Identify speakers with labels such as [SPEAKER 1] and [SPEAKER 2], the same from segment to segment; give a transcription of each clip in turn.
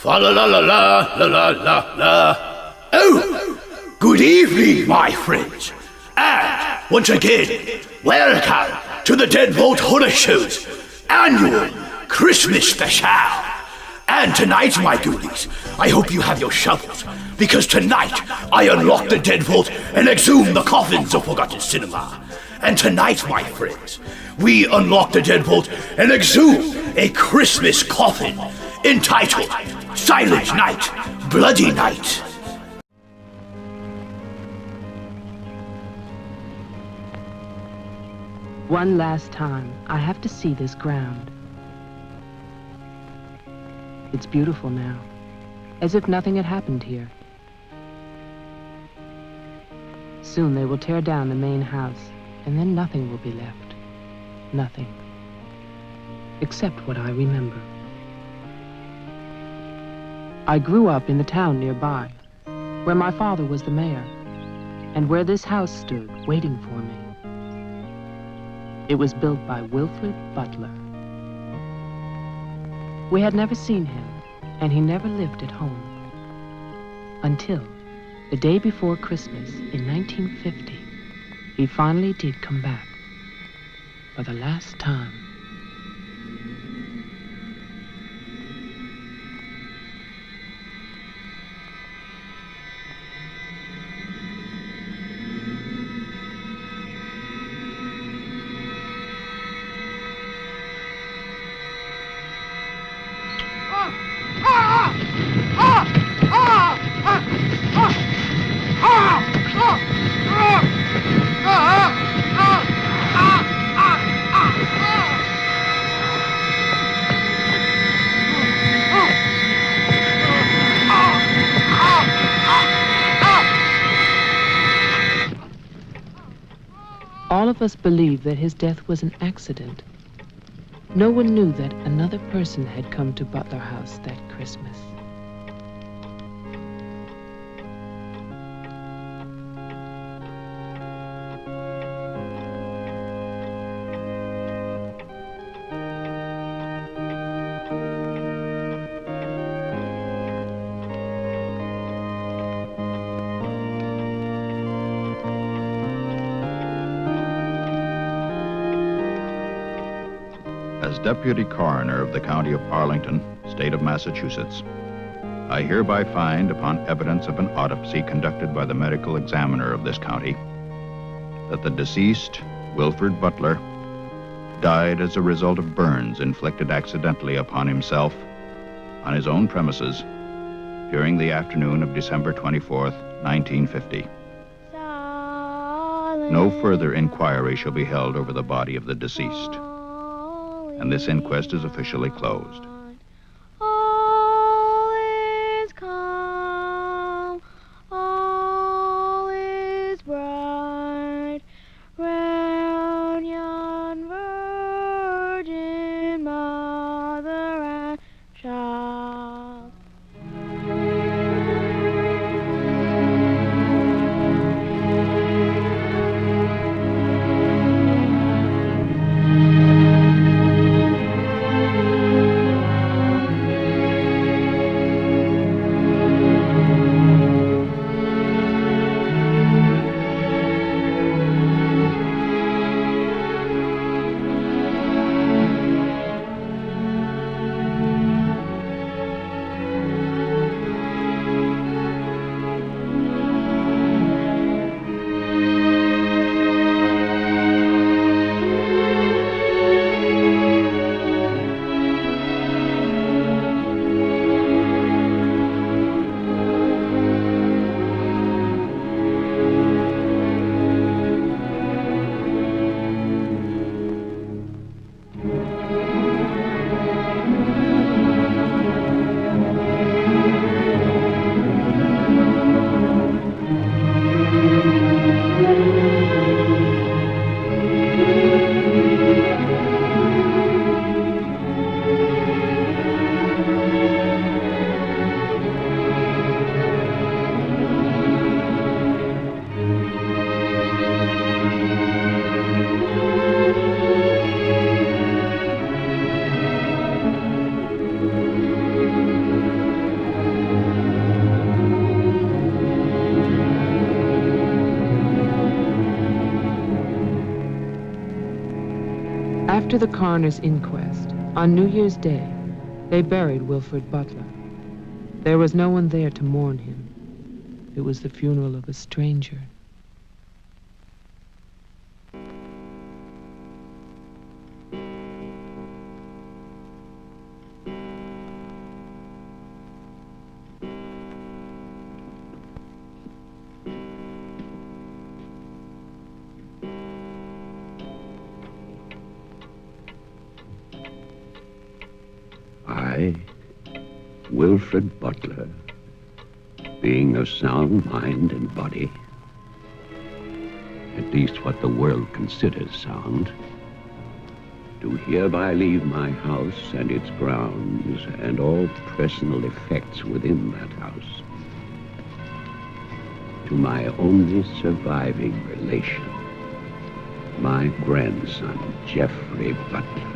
[SPEAKER 1] Fa la la la la la la la la. Oh, good evening, my friends. And once again, welcome to the Deadbolt Horror Show's annual Christmas special. And tonight, my goodies, I hope you have your shovels, because tonight I unlock the Deadbolt and exhume the coffins of forgotten cinema. And tonight, my friends, we unlock the Deadbolt and exhume a Christmas coffin entitled Silent Night, Bloody Night.
[SPEAKER 2] One last time, I have to see this ground. It's beautiful now, as if nothing had happened here. Soon they will tear down the main house, and then nothing will be left. Nothing. Except what I remember. I grew up in the town nearby, where my father was the mayor, and where this house stood, waiting for me. It was built by Wilfred Butler. We had never seen him, and he never lived at home. Until the day before Christmas in 1950, he finally did come back. For the last time. All of us believed that his death was an accident. No one knew that another person had come to Butler House that Christmas.
[SPEAKER 3] As Deputy Coroner of the County of Arlington, State of Massachusetts, I hereby find, upon evidence of an autopsy conducted by the medical examiner of this county, that the deceased, Wilfred Butler, died as a result of burns inflicted accidentally upon himself on his own premises during the afternoon of December 24th, 1950. No further inquiry shall be held over the body of the deceased, and this inquest is officially closed.
[SPEAKER 4] All is calm, all is bright, round yon virgin mother and child.
[SPEAKER 2] After the coroner's inquest, on New Year's Day, they buried Wilfred Butler. There was no one there to mourn him. It was the funeral of a stranger.
[SPEAKER 5] I, Wilfred Butler, being of sound mind and body, at least what the world considers sound, do hereby leave my house and its grounds and all personal effects within that house to my only surviving relation, my grandson, Geoffrey Butler.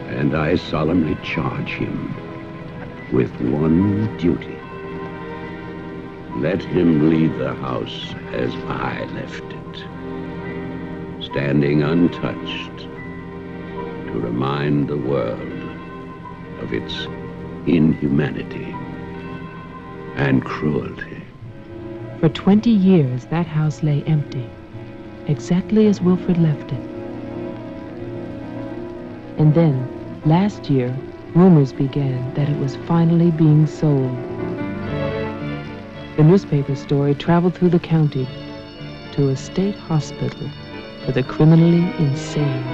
[SPEAKER 5] And I solemnly charge him with one duty. Let him leave the house as I left it, standing untouched to remind the world of its inhumanity and cruelty.
[SPEAKER 2] For 20 years, that house lay empty, exactly as Wilfred left it. And then, last year, rumors began that it was finally being sold. The newspaper story traveled through the county to a state hospital for the criminally insane.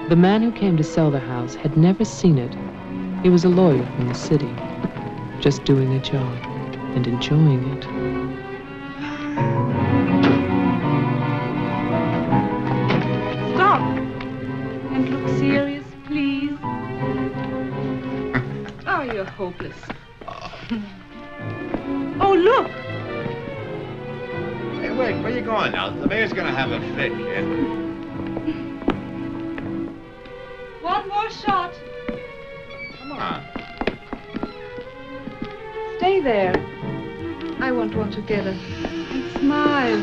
[SPEAKER 2] The man who came to sell the house had never seen it. He was a lawyer from the city, just doing a job and enjoying it.
[SPEAKER 6] Stop! And look serious, please. Oh, you're hopeless. Oh, look!
[SPEAKER 7] Hey, wait, where you going now? The mayor's gonna have a fit, kid.
[SPEAKER 6] One more shot.
[SPEAKER 7] Come on.
[SPEAKER 6] Stay there. I want one together. And smile.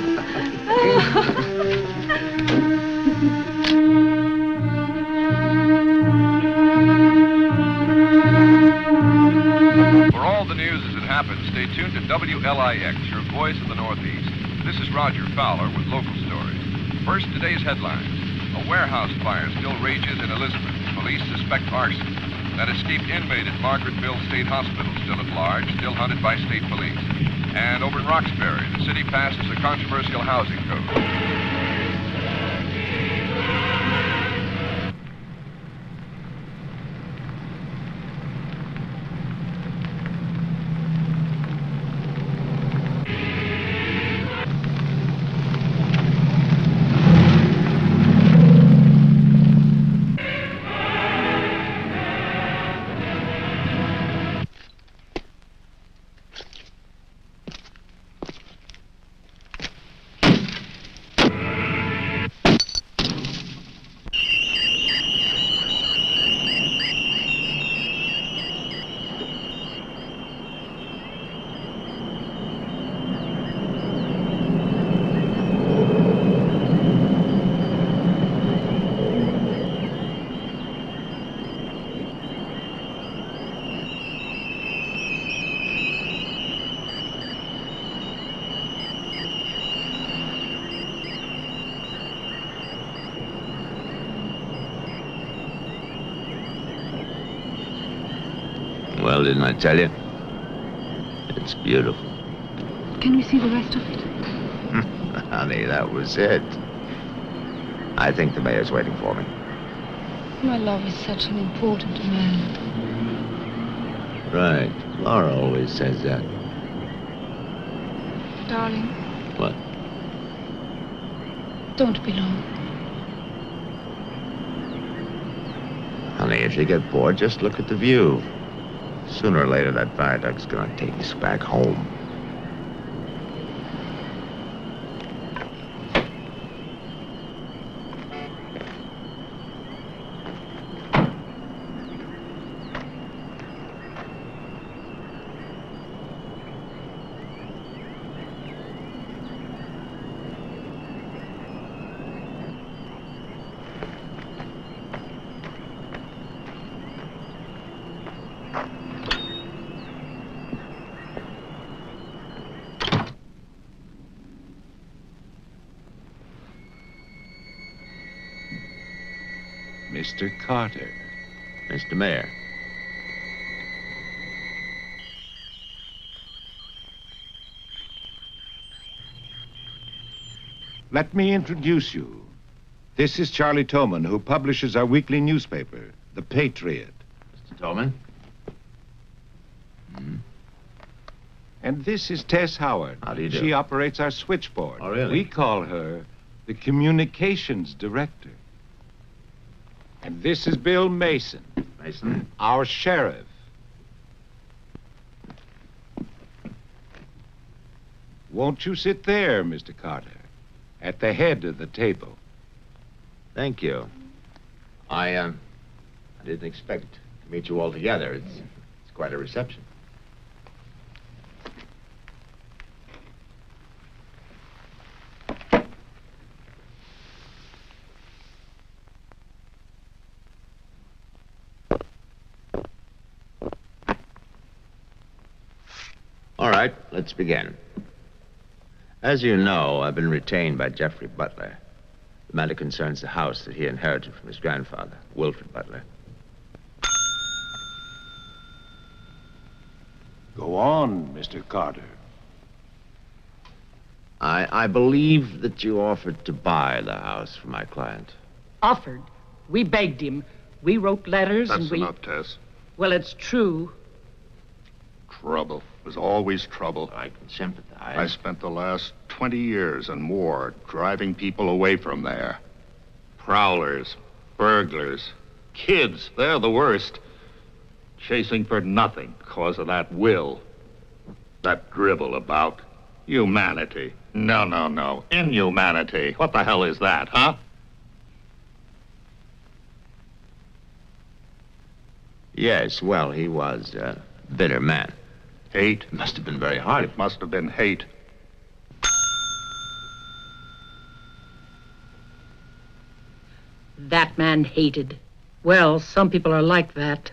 [SPEAKER 8] For all the news as it happens, stay tuned to WLIX, your voice of the Northeast. This is Roger Fowler with local stories. First, today's headlines. A warehouse fire still rages in Elizabeth. Police suspect arson. That escaped inmate at Margaretville State Hospital still at large, still hunted by state police. And over in Roxbury, the city passes a controversial housing code.
[SPEAKER 9] Well, didn't I tell you? It's beautiful.
[SPEAKER 6] Can we see the rest of it?
[SPEAKER 9] Honey, that was it. I think the mayor's waiting for me.
[SPEAKER 6] My love is such an important man.
[SPEAKER 9] Right. Laura always says that.
[SPEAKER 6] Darling,
[SPEAKER 9] What?
[SPEAKER 6] don't be long.
[SPEAKER 9] Honey, if you get bored, just look at the view. Sooner or later, that viaduct's gonna take us back home.
[SPEAKER 3] Mr. Carter.
[SPEAKER 9] Mr. Mayor.
[SPEAKER 3] Let me introduce you. This is Charlie Toman, who publishes our weekly newspaper, The Patriot.
[SPEAKER 9] Mr. Tolman?
[SPEAKER 3] And this is Tess Howard.
[SPEAKER 9] How do you do?
[SPEAKER 3] She operates our switchboard.
[SPEAKER 9] Oh, really?
[SPEAKER 3] We call her the communications director. And this is Bill Mason,
[SPEAKER 9] Mason?
[SPEAKER 3] our sheriff. Won't you sit there, Mr. Carter, at the head of the table?
[SPEAKER 9] Thank you. I didn't expect to meet you all together. It's quite a reception. All right, let's begin. As you know, I've been retained by Jeffrey Butler. The matter concerns the house that he inherited from his grandfather, Wilfred Butler.
[SPEAKER 3] Go on, Mr. Carter.
[SPEAKER 9] I believe that you offered to buy the house for my client.
[SPEAKER 10] Offered. We begged him. We wrote letters
[SPEAKER 11] That's
[SPEAKER 10] and we...
[SPEAKER 11] enough, Tess.
[SPEAKER 10] Well, it's true.
[SPEAKER 11] Trouble. There's always trouble.
[SPEAKER 9] I can sympathize.
[SPEAKER 11] I spent the last 20 years and more driving people away from there. Prowlers, burglars, kids, they're the worst. Chasing for nothing because of that will. That dribble about humanity. No. Inhumanity. What the hell is that, huh?
[SPEAKER 9] Yes, well, he was a bitter man.
[SPEAKER 11] Hate.
[SPEAKER 9] It must have been very hard.
[SPEAKER 11] It must have been hate.
[SPEAKER 10] That man hated. Well, some people are like that.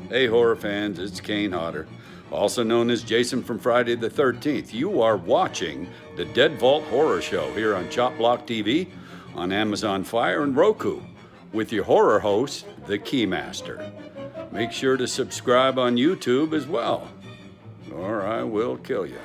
[SPEAKER 12] Hey, horror fans, it's Kane Hodder, also known as Jason from Friday the 13th. You are watching the Dead Vault Horror Show here on Chop Block TV, on Amazon Fire, and Roku, with your horror host, the Keymaster. Make sure to subscribe on YouTube as well, or I will kill you.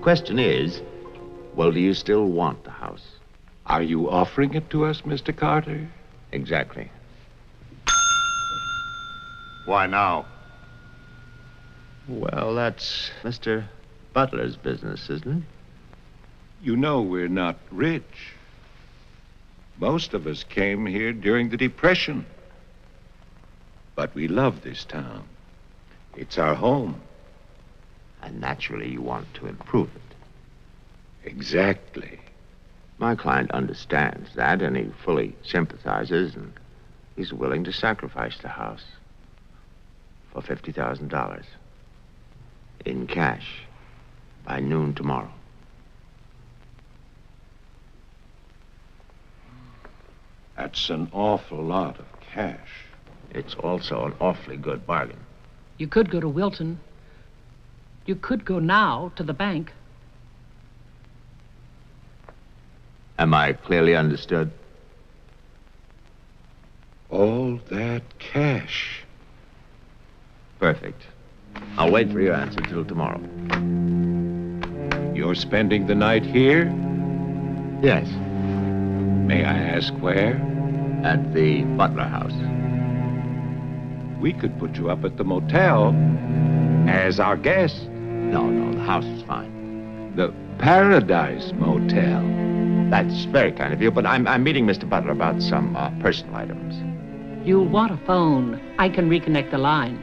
[SPEAKER 9] question is, well, do you still want the house?
[SPEAKER 13] Are you offering it to us, Mr. Carter?
[SPEAKER 9] Exactly.
[SPEAKER 11] Why now?
[SPEAKER 9] Well, that's Mr. Butler's business, isn't it?
[SPEAKER 13] You know we're not rich. Most of us came here during the Depression. But we love this town. It's our home.
[SPEAKER 9] And naturally you want to improve it.
[SPEAKER 13] Exactly.
[SPEAKER 9] My client understands that, and he fully sympathizes, and he's willing to sacrifice the house for $50,000 in cash by noon tomorrow.
[SPEAKER 13] That's an awful lot of cash.
[SPEAKER 9] It's also an awfully good bargain.
[SPEAKER 10] You could go to Wilton. You could go now to the bank.
[SPEAKER 9] Am I clearly understood?
[SPEAKER 13] All that cash.
[SPEAKER 9] Perfect. I'll wait for your answer till tomorrow.
[SPEAKER 13] You're spending the night here?
[SPEAKER 9] Yes.
[SPEAKER 13] May I ask where?
[SPEAKER 9] At the Butler house.
[SPEAKER 13] We could put you up at the motel as our guest.
[SPEAKER 9] No, the house is fine.
[SPEAKER 13] The Paradise Motel.
[SPEAKER 9] That's very kind of you, but I'm meeting Mr. Butler about some personal items.
[SPEAKER 10] You'll want a phone. I can reconnect the line.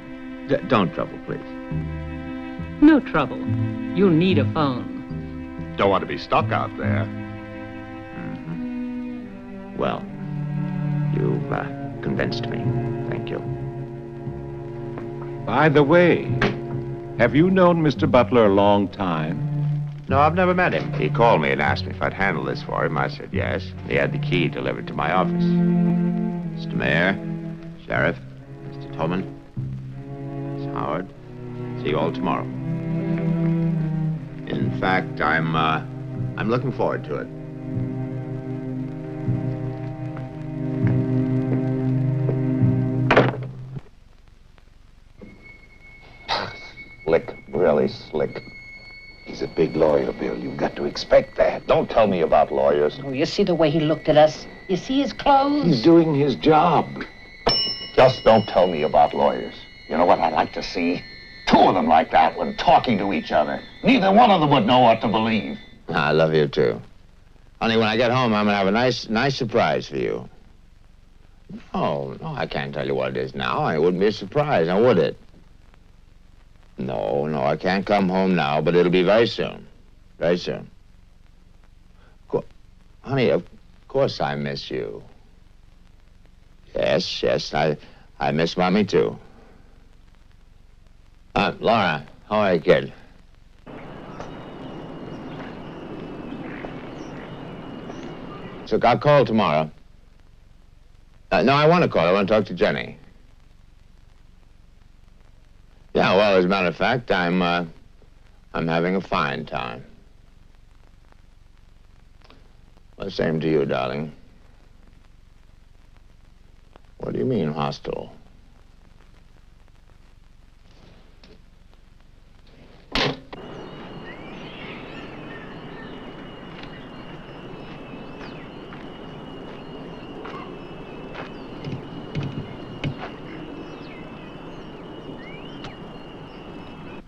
[SPEAKER 9] Don't trouble, please.
[SPEAKER 10] No trouble. You'll need a phone.
[SPEAKER 11] Don't want to be stuck out there.
[SPEAKER 9] Mm-hmm. Well, you've convinced me. Thank you.
[SPEAKER 13] By the way, have you known Mr. Butler a long time?
[SPEAKER 9] No, I've never met him. He called me and asked me if I'd handle this for him. I said yes. He had the key delivered to my office. Mr. Mayor, Sheriff, Mr. Tolman, Miss Howard, see you all tomorrow. In fact, I'm looking forward to it.
[SPEAKER 5] Slick, really slick. He's a big lawyer, Bill. You've got to expect that. Don't tell me about lawyers.
[SPEAKER 10] Oh, you see the way he looked at us? You see his clothes?
[SPEAKER 5] He's doing his job. Just don't tell me about lawyers. You know what I'd like to see? Two of them like that when talking to each other. Neither one of them would know what to believe.
[SPEAKER 9] I love you, too. Honey, when I get home, I'm going to have a nice surprise for you. No, I can't tell you what it is now. It wouldn't be a surprise, now would it? No, I can't come home now, but it'll be very soon. Very soon. Honey, of course I miss you. Yes, I miss Mommy, too. Laura, how are you, kid? So I'll call tomorrow. No, I want to call. I want to talk to Jenny. Yeah, well, as a matter of fact, I'm having a fine time. Well, same to you, darling. What do you mean, hostile?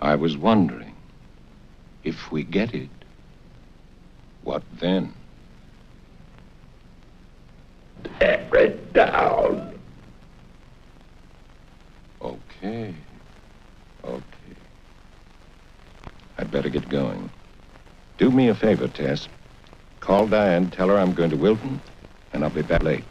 [SPEAKER 13] I was wondering, if we get it, what then?
[SPEAKER 5] Tear it down.
[SPEAKER 13] Okay. I'd better get going. Do me a favor, Tess. Call Diane, tell her I'm going to Wilton, and I'll be back late.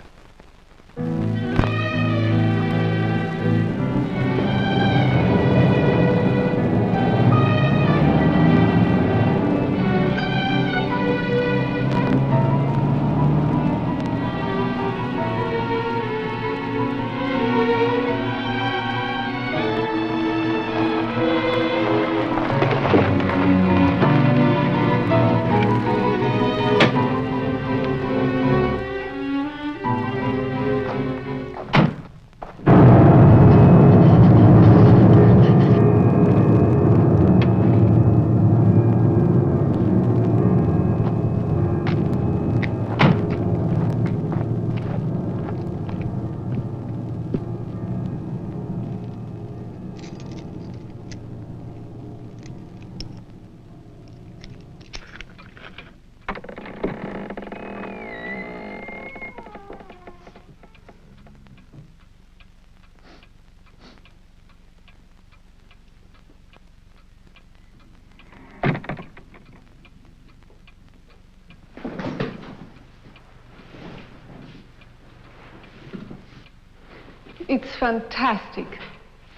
[SPEAKER 6] It's fantastic,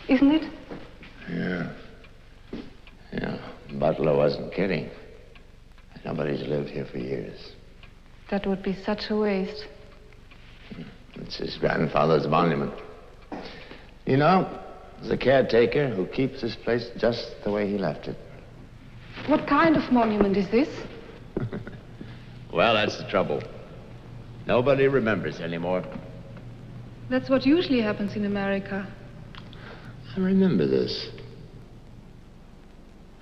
[SPEAKER 6] isn't it?
[SPEAKER 9] Yeah. Yeah, Butler wasn't kidding. Nobody's lived here for years.
[SPEAKER 6] That would be such a waste.
[SPEAKER 9] It's his grandfather's monument. You know, there's a caretaker who keeps this place just the way he left it.
[SPEAKER 6] What kind of monument is this?
[SPEAKER 9] Well, that's the trouble. Nobody remembers anymore.
[SPEAKER 6] That's what usually happens in America.
[SPEAKER 9] I remember this.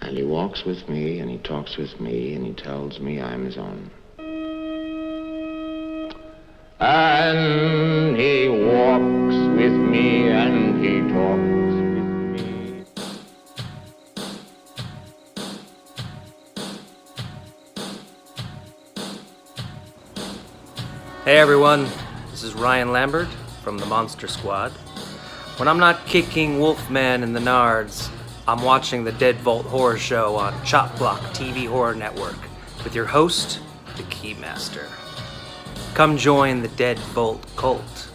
[SPEAKER 9] And he walks with me, and he talks with me, and he tells me I'm his own. And he walks with me, and he talks with me.
[SPEAKER 14] Hey everyone, this is Ryan Lambert from the Monster Squad. When I'm not kicking Wolfman in the nards, I'm watching the Dead Vault Horror Show on Chop Block TV Horror Network with your host, the Keymaster. Come join the Dead Vault cult.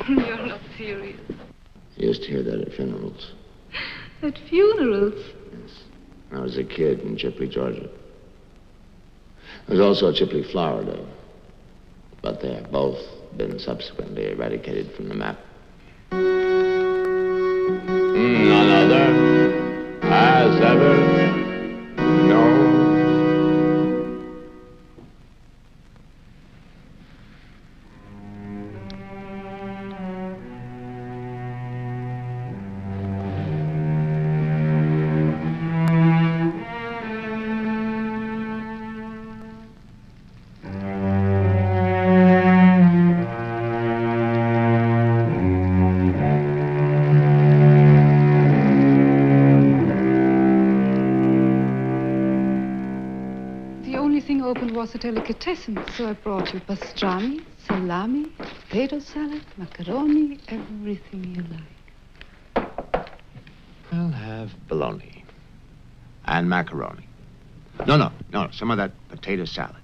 [SPEAKER 6] You're not serious.
[SPEAKER 9] I used to hear that at funerals.
[SPEAKER 6] At funerals?
[SPEAKER 9] When I was a kid in Chipley, Georgia. There was also a Chipley, Florida. But they have both been subsequently eradicated from the map. None other has ever known.
[SPEAKER 6] Was a delicatessen, so I brought you pastrami, salami, potato salad, macaroni, everything you like.
[SPEAKER 9] I'll have bologna and macaroni. No, some of that potato salad.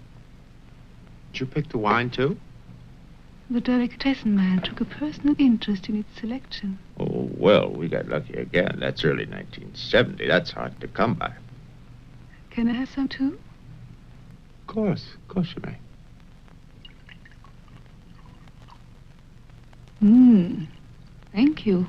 [SPEAKER 9] Did you pick the wine, too?
[SPEAKER 6] The delicatessen man took a personal interest in its selection.
[SPEAKER 9] Oh, well, we got lucky again. That's early 1970. That's hard to come by.
[SPEAKER 6] Can I have some, too?
[SPEAKER 9] Of course you may.
[SPEAKER 6] Thank you.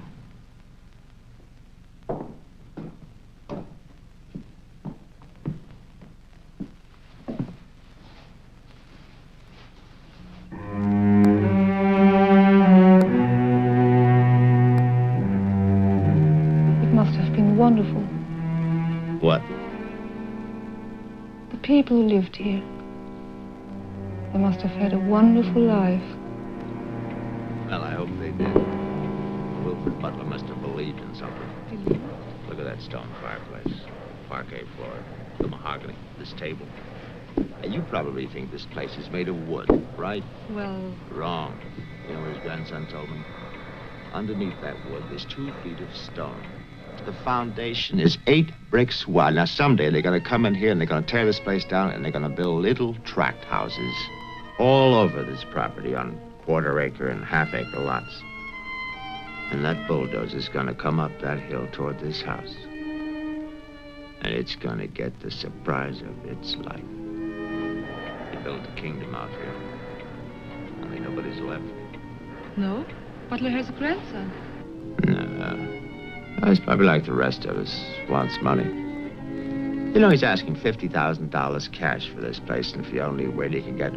[SPEAKER 6] It must have been wonderful.
[SPEAKER 9] What?
[SPEAKER 6] The people who lived here. They must have had a wonderful life.
[SPEAKER 9] Well, I hope they did. Wilfred Butler must have believed in something. Look at that stone fireplace, parquet floor, the mahogany, this table. Now, you probably think this place is made of wood, right?
[SPEAKER 6] Well...
[SPEAKER 9] Wrong. You know what his grandson told me? Underneath that wood, there's 2 feet of stone. The foundation is 8 bricks wide. Now, someday they're going to come in here and they're going to tear this place down and they're going to build little tract houses all over this property on quarter-acre and half-acre lots. And that bulldozer's going to come up that hill toward this house. And it's going to get the surprise of its life. They built a kingdom out here. Only nobody's left.
[SPEAKER 6] No? Butler has a grandson.
[SPEAKER 9] No. He's probably like the rest of us, wants money. You know, he's asking $50,000 cash for this place, and if the only way he can get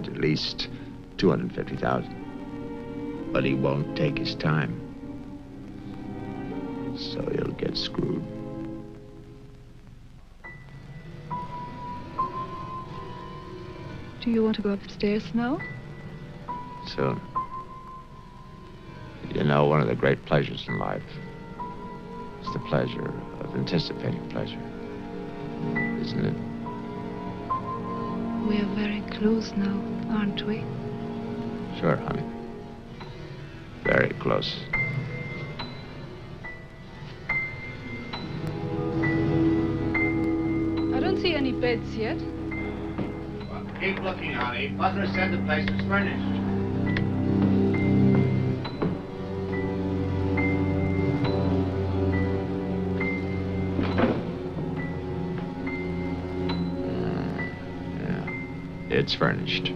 [SPEAKER 9] at least $250,000. But he won't take his time. So he'll get screwed.
[SPEAKER 6] Do you want to go upstairs now?
[SPEAKER 9] Soon. You know, one of the great pleasures in life is the pleasure of anticipating pleasure, isn't it?
[SPEAKER 6] We are very close now, aren't we?
[SPEAKER 9] Sure, honey. Very close.
[SPEAKER 6] I don't see any beds yet.
[SPEAKER 9] Well, keep looking, honey. Butler said the place was furnished. It's furnished.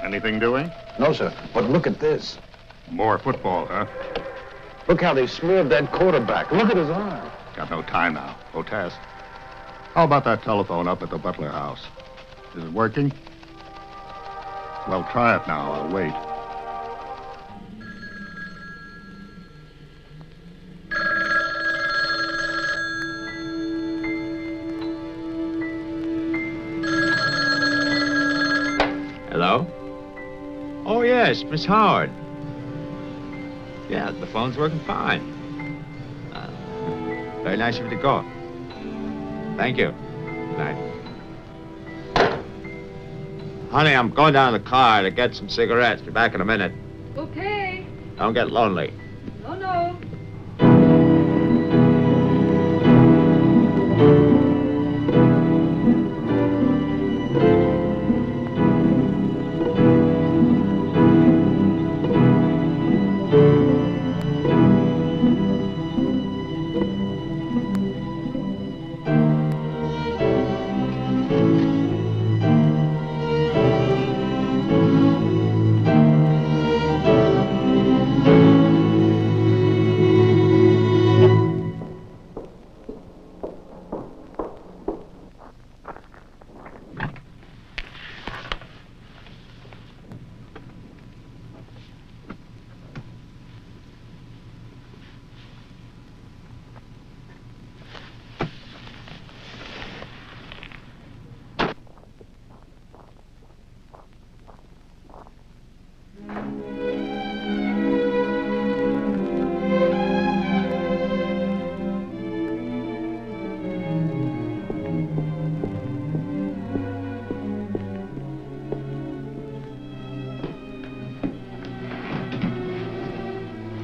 [SPEAKER 11] Anything doing?
[SPEAKER 15] No, sir. But look at this.
[SPEAKER 11] More football, huh?
[SPEAKER 15] Look how they smeared that quarterback. Look at his arm.
[SPEAKER 11] Got no time now. Go test. How about that telephone up at the Butler house? Is it working? Well, try it now. I'll wait.
[SPEAKER 9] Hello? Oh, yes, Miss Howard. Yeah, the phone's working fine. Very nice of you to call. Thank you. Good night. Honey, I'm going down to the car to get some cigarettes. Be back in a minute.
[SPEAKER 6] Okay.
[SPEAKER 9] Don't get lonely.
[SPEAKER 6] No, no.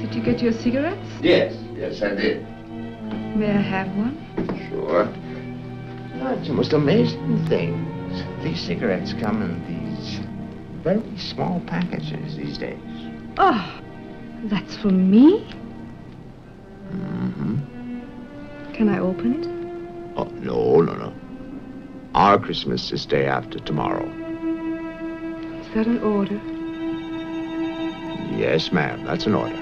[SPEAKER 6] Did you get your cigarettes?
[SPEAKER 9] Yes, I did.
[SPEAKER 6] May I have one?
[SPEAKER 9] Sure. No, it's the most amazing things. These cigarettes come in these very small packages these days.
[SPEAKER 6] Oh, that's for me?
[SPEAKER 9] Mm-hmm.
[SPEAKER 6] Can I open it?
[SPEAKER 9] Oh, no. Our Christmas is day after tomorrow.
[SPEAKER 6] Is that an order?
[SPEAKER 9] Yes, ma'am, that's an order.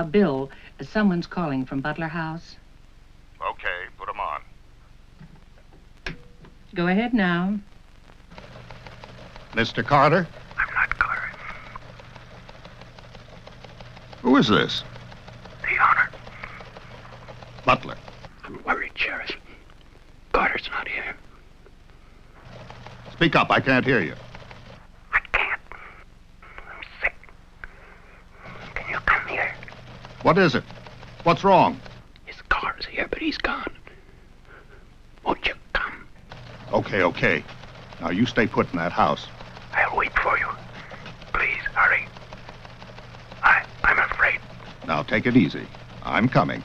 [SPEAKER 10] Bill, someone's calling from Butler House.
[SPEAKER 11] Okay, put him on.
[SPEAKER 10] Go ahead now.
[SPEAKER 11] Mr. Carter?
[SPEAKER 16] I'm not Carter.
[SPEAKER 11] Who is this?
[SPEAKER 16] The owner.
[SPEAKER 11] Butler.
[SPEAKER 16] I'm worried, Sheriff. Carter's not here.
[SPEAKER 11] Speak up, I can't hear you.
[SPEAKER 16] I can't. I'm sick. Can you come here?
[SPEAKER 11] What is it? What's wrong?
[SPEAKER 16] His car's here, but he's gone. Won't you come?
[SPEAKER 11] Okay, okay. Now you stay put in that house.
[SPEAKER 16] I'll wait for you. Please, hurry. I'm afraid.
[SPEAKER 11] Now take it easy. I'm coming.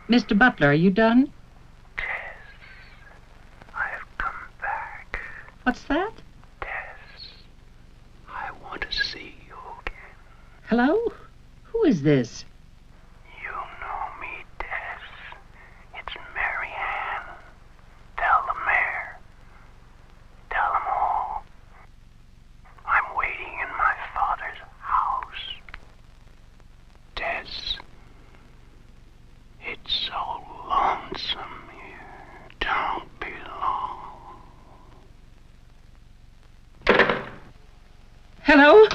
[SPEAKER 10] Mr. Butler, are you done?
[SPEAKER 16] Tess, I've come back.
[SPEAKER 10] What's that?
[SPEAKER 16] Tess, I want to see you again.
[SPEAKER 10] Hello? Who is this?
[SPEAKER 16] You know me, Tess. It's Mary Ann. Tell the mayor. Tell them all. I'm waiting in my father's house. Tess, it's so lonesome here. Don't be long.
[SPEAKER 10] Hello?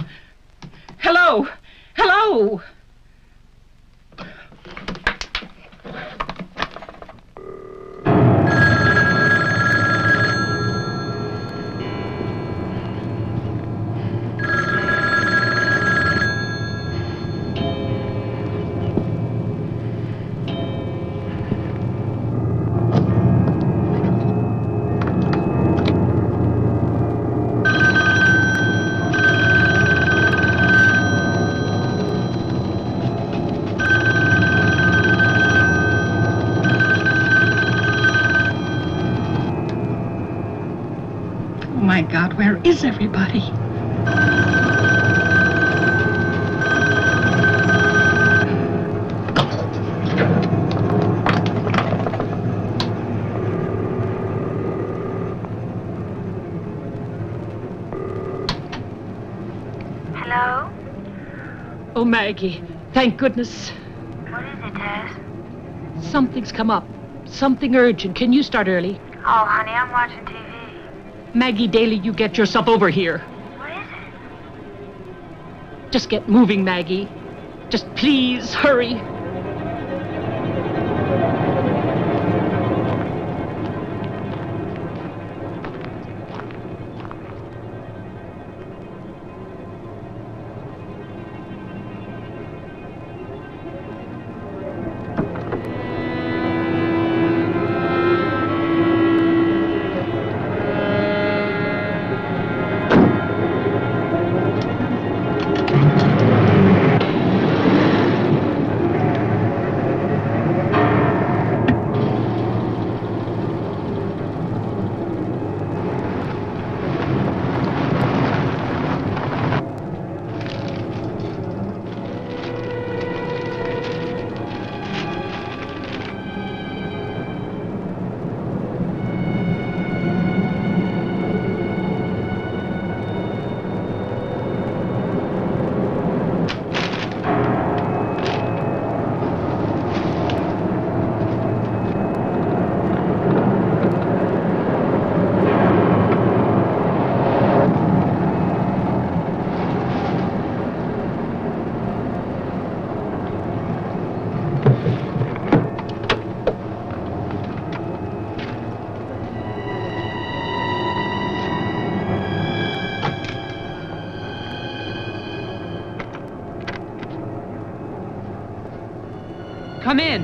[SPEAKER 10] Hello? Hello? Oh my God, where is everybody?
[SPEAKER 4] Hello?
[SPEAKER 10] Oh, Maggie, thank goodness.
[SPEAKER 4] What is it, Tess?
[SPEAKER 10] Something's come up. Something urgent. Can you start early?
[SPEAKER 4] Oh, honey, I'm watching TV.
[SPEAKER 10] Maggie Daly, you get yourself over here.
[SPEAKER 4] What is it?
[SPEAKER 10] Just get moving, Maggie. Just please hurry.
[SPEAKER 2] Come in.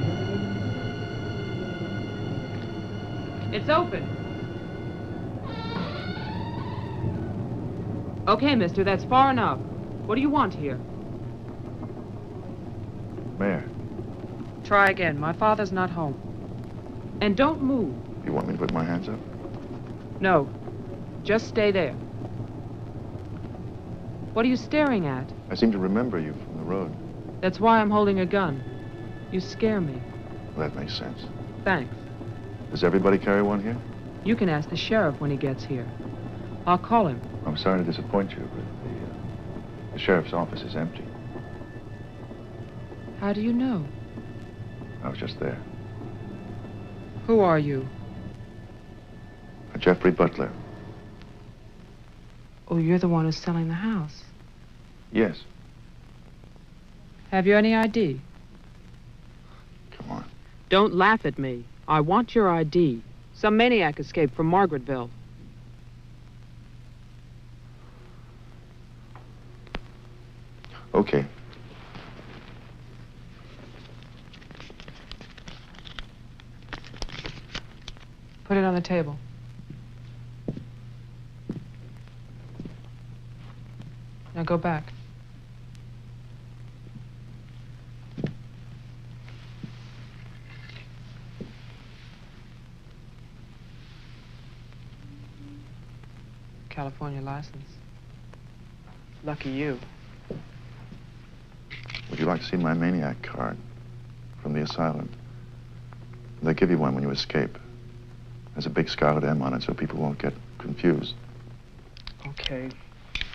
[SPEAKER 2] It's open. Okay, mister, that's far enough. What do you want here?
[SPEAKER 17] Mayor,
[SPEAKER 2] Try again. My father's not home. And don't move.
[SPEAKER 17] you want me to put my hands up?
[SPEAKER 2] No. Just stay there. What are you staring at?
[SPEAKER 17] I seem to remember you from the road.
[SPEAKER 2] That's why I'm holding a gun. You scare me.
[SPEAKER 17] Well, that makes sense.
[SPEAKER 2] Thanks.
[SPEAKER 17] Does everybody carry one here?
[SPEAKER 2] You can ask the sheriff when he gets here. I'll call him.
[SPEAKER 17] I'm sorry to disappoint you, but the sheriff's office is empty.
[SPEAKER 2] How do you know?
[SPEAKER 17] I was just there.
[SPEAKER 2] Who are you?
[SPEAKER 17] Jeffrey Butler.
[SPEAKER 2] Oh, you're the one who's selling the house.
[SPEAKER 17] Yes.
[SPEAKER 2] Have you any ID?
[SPEAKER 17] Come on.
[SPEAKER 2] Don't laugh at me. I want your ID. Some maniac escaped from Margaretville.
[SPEAKER 17] Okay.
[SPEAKER 2] Put it on the table. Now go back. California license. Lucky you.
[SPEAKER 17] Would you like to see my maniac card from the asylum? They give you one when you escape. There's a big scarlet M on it so people won't get confused.
[SPEAKER 2] Okay.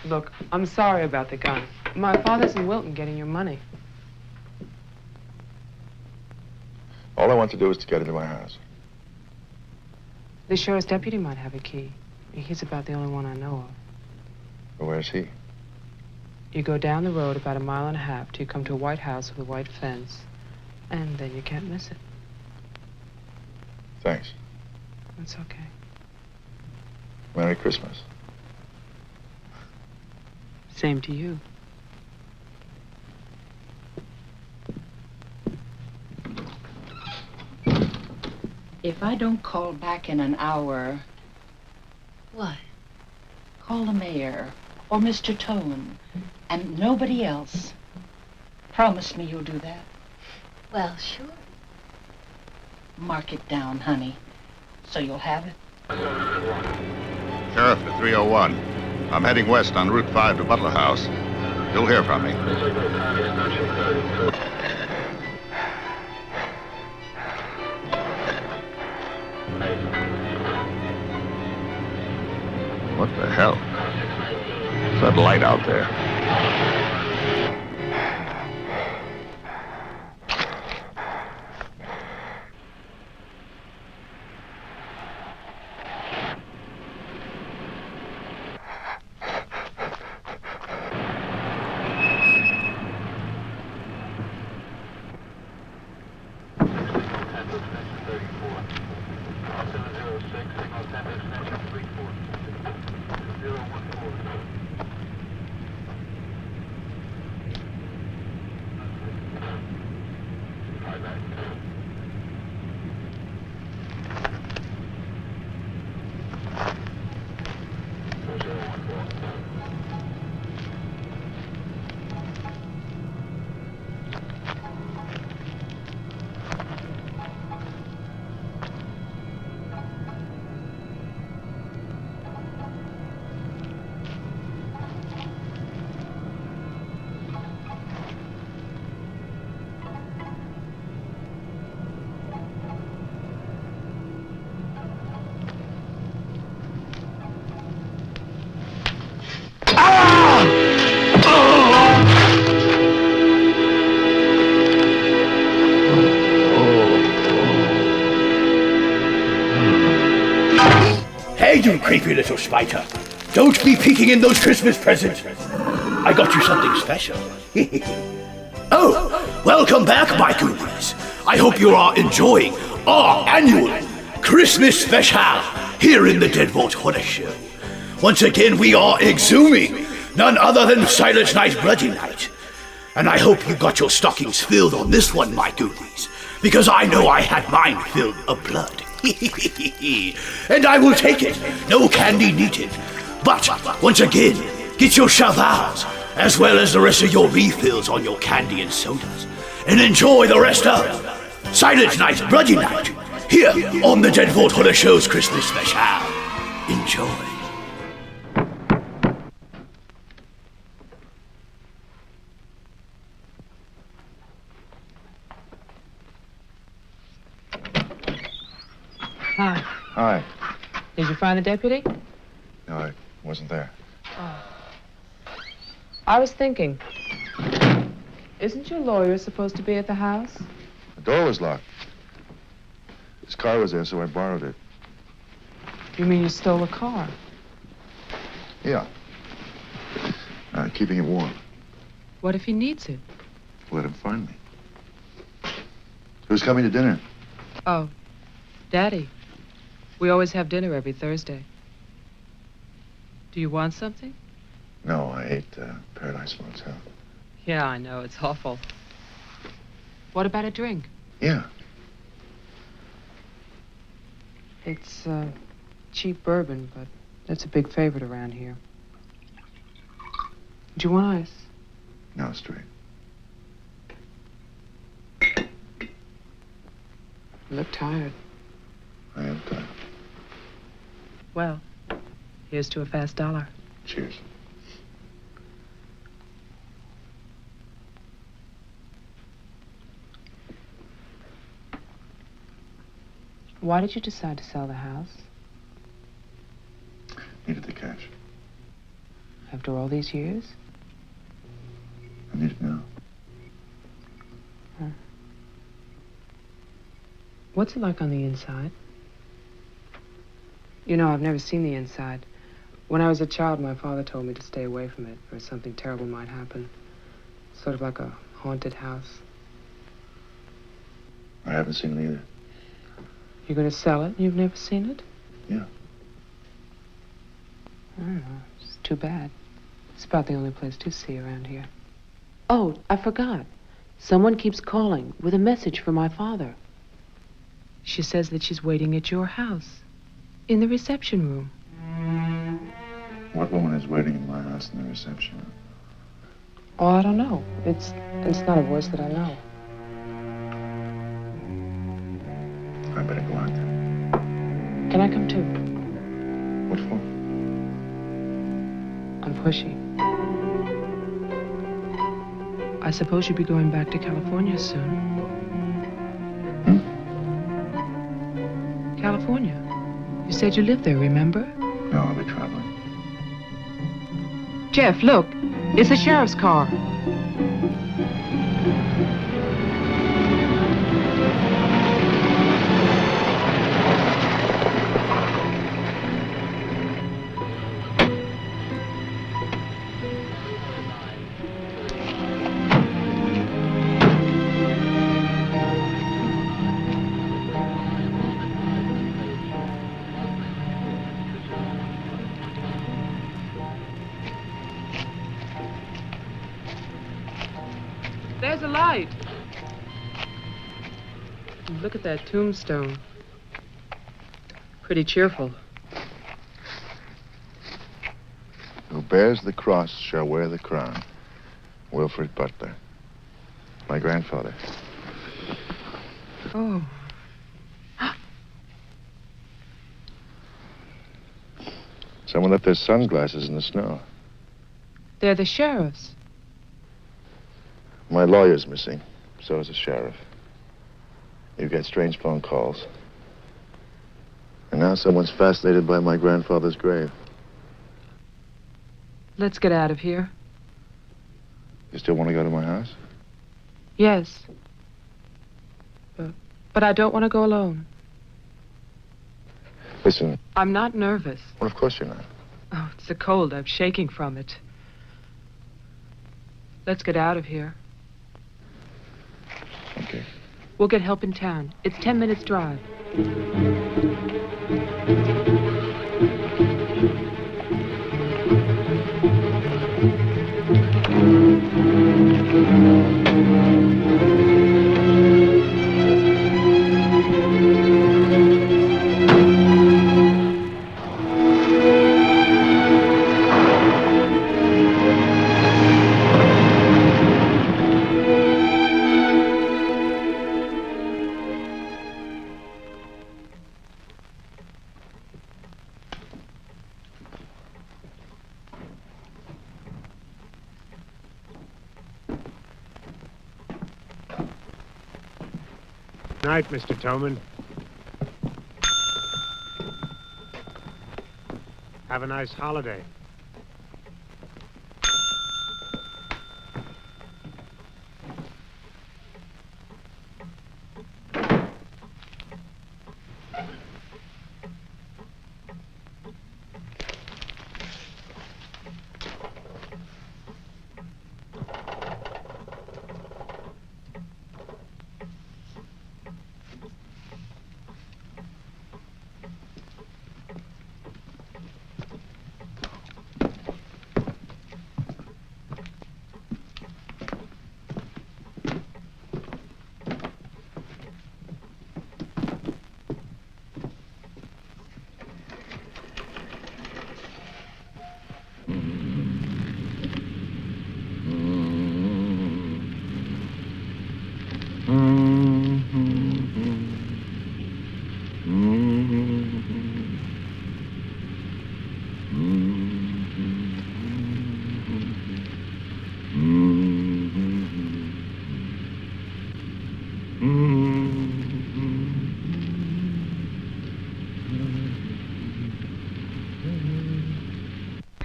[SPEAKER 2] Look, I'm sorry about the gun. My father's in Wilton getting your money.
[SPEAKER 17] All I want to do is to get into my house.
[SPEAKER 2] The sheriff's deputy might have a key. He's about the only one I know of.
[SPEAKER 17] Well, where's he?
[SPEAKER 2] You go down the road about 1.5 miles till you come to a white house with a white fence, and then you can't miss it.
[SPEAKER 17] Thanks.
[SPEAKER 2] That's okay.
[SPEAKER 17] Merry Christmas.
[SPEAKER 2] Same to you.
[SPEAKER 18] If I don't call back in an hour... What? Call the mayor or Mr. Tone and nobody else. Promise me you'll do that.
[SPEAKER 4] Well, sure.
[SPEAKER 18] Mark it down, honey, so you'll have it.
[SPEAKER 11] Sheriff to 301. I'm heading west on Route 5 to Butler House. You'll hear from me. What the hell? What's that light out there?
[SPEAKER 1] Hey, you creepy little spider. Don't be peeking in those Christmas presents. I got you something special. Oh, welcome back, my goonies. I hope you are enjoying our annual Christmas special here in the Deadbolt Horror Show. Once again, we are exhuming none other than Silent Night, Bloody Night. And I hope you got your stockings filled on this one, my goonies, because I know I had mine filled of blood. And I will take it, no candy needed. But, once again, get your shavals, as well as the rest of your refills on your candy and sodas, and enjoy the rest of Silent Night, Bloody Night, here on the Deadbolt Horror Show's Christmas special. Enjoy.
[SPEAKER 2] Hi.
[SPEAKER 17] Hi.
[SPEAKER 2] Did you find the deputy?
[SPEAKER 17] No, I wasn't there.
[SPEAKER 2] Oh. I was thinking, isn't your lawyer supposed to be at the house?
[SPEAKER 17] The door was locked. His car was there, so I borrowed it.
[SPEAKER 2] You mean you stole a car?
[SPEAKER 17] Yeah. Keeping it warm.
[SPEAKER 2] What if he needs it?
[SPEAKER 17] Let him find me. Who's coming to dinner?
[SPEAKER 2] Oh, Daddy. We always have dinner every Thursday. Do you want something?
[SPEAKER 17] No, I ate Paradise Motel.
[SPEAKER 2] Yeah, I know. It's awful. What about a drink?
[SPEAKER 17] Yeah.
[SPEAKER 2] It's cheap bourbon, but that's a big favorite around here. Do you want ice?
[SPEAKER 17] No, straight.
[SPEAKER 2] You look tired.
[SPEAKER 17] I am tired.
[SPEAKER 2] Well, here's to a fast dollar.
[SPEAKER 17] Cheers.
[SPEAKER 2] Why did you decide to sell the house?
[SPEAKER 17] Needed the cash.
[SPEAKER 2] After all these years?
[SPEAKER 17] I need it now.
[SPEAKER 2] Huh. What's it like on the inside? You know, I've never seen the inside. When I was a child, my father told me to stay away from it, or something terrible might happen. Sort of like a haunted house.
[SPEAKER 17] I haven't seen it either.
[SPEAKER 2] You're going to sell it? You've never seen it?
[SPEAKER 17] Yeah.
[SPEAKER 2] I don't know. It's too bad. It's about the only place to see around here. Oh, I forgot. Someone keeps calling with a message for my father. She says that she's waiting at your house, in the reception room.
[SPEAKER 17] What woman is waiting in my house in the reception room?
[SPEAKER 2] Oh, I don't know. It's not a voice that I know.
[SPEAKER 17] I better go out there.
[SPEAKER 2] Can I come too?
[SPEAKER 17] What for?
[SPEAKER 2] I'm pushy. I suppose you'll be going back to California soon. California? You said you lived there, remember?
[SPEAKER 17] No, I'll be traveling.
[SPEAKER 2] Jeff, look. It's the sheriff's car. There's a light. Look at that tombstone. Pretty cheerful.
[SPEAKER 17] Who bears the cross shall wear the crown. Wilfred Butler. My grandfather.
[SPEAKER 2] Oh.
[SPEAKER 17] Someone left their sunglasses in the snow.
[SPEAKER 2] They're the sheriff's.
[SPEAKER 17] My lawyer's missing. So is the sheriff. You get strange phone calls. And now someone's fascinated by my grandfather's grave.
[SPEAKER 2] Let's get out of here.
[SPEAKER 17] You still want to go to my house?
[SPEAKER 2] Yes. But I don't want to go alone.
[SPEAKER 17] Listen.
[SPEAKER 2] I'm not nervous.
[SPEAKER 17] Well, of course you're not.
[SPEAKER 2] Oh, it's the cold. I'm shaking from it. Let's get out of here.
[SPEAKER 17] Okay.
[SPEAKER 2] We'll get help in town. It's 10 minutes' drive.
[SPEAKER 19] Night, Mr. Toman. Have a nice holiday.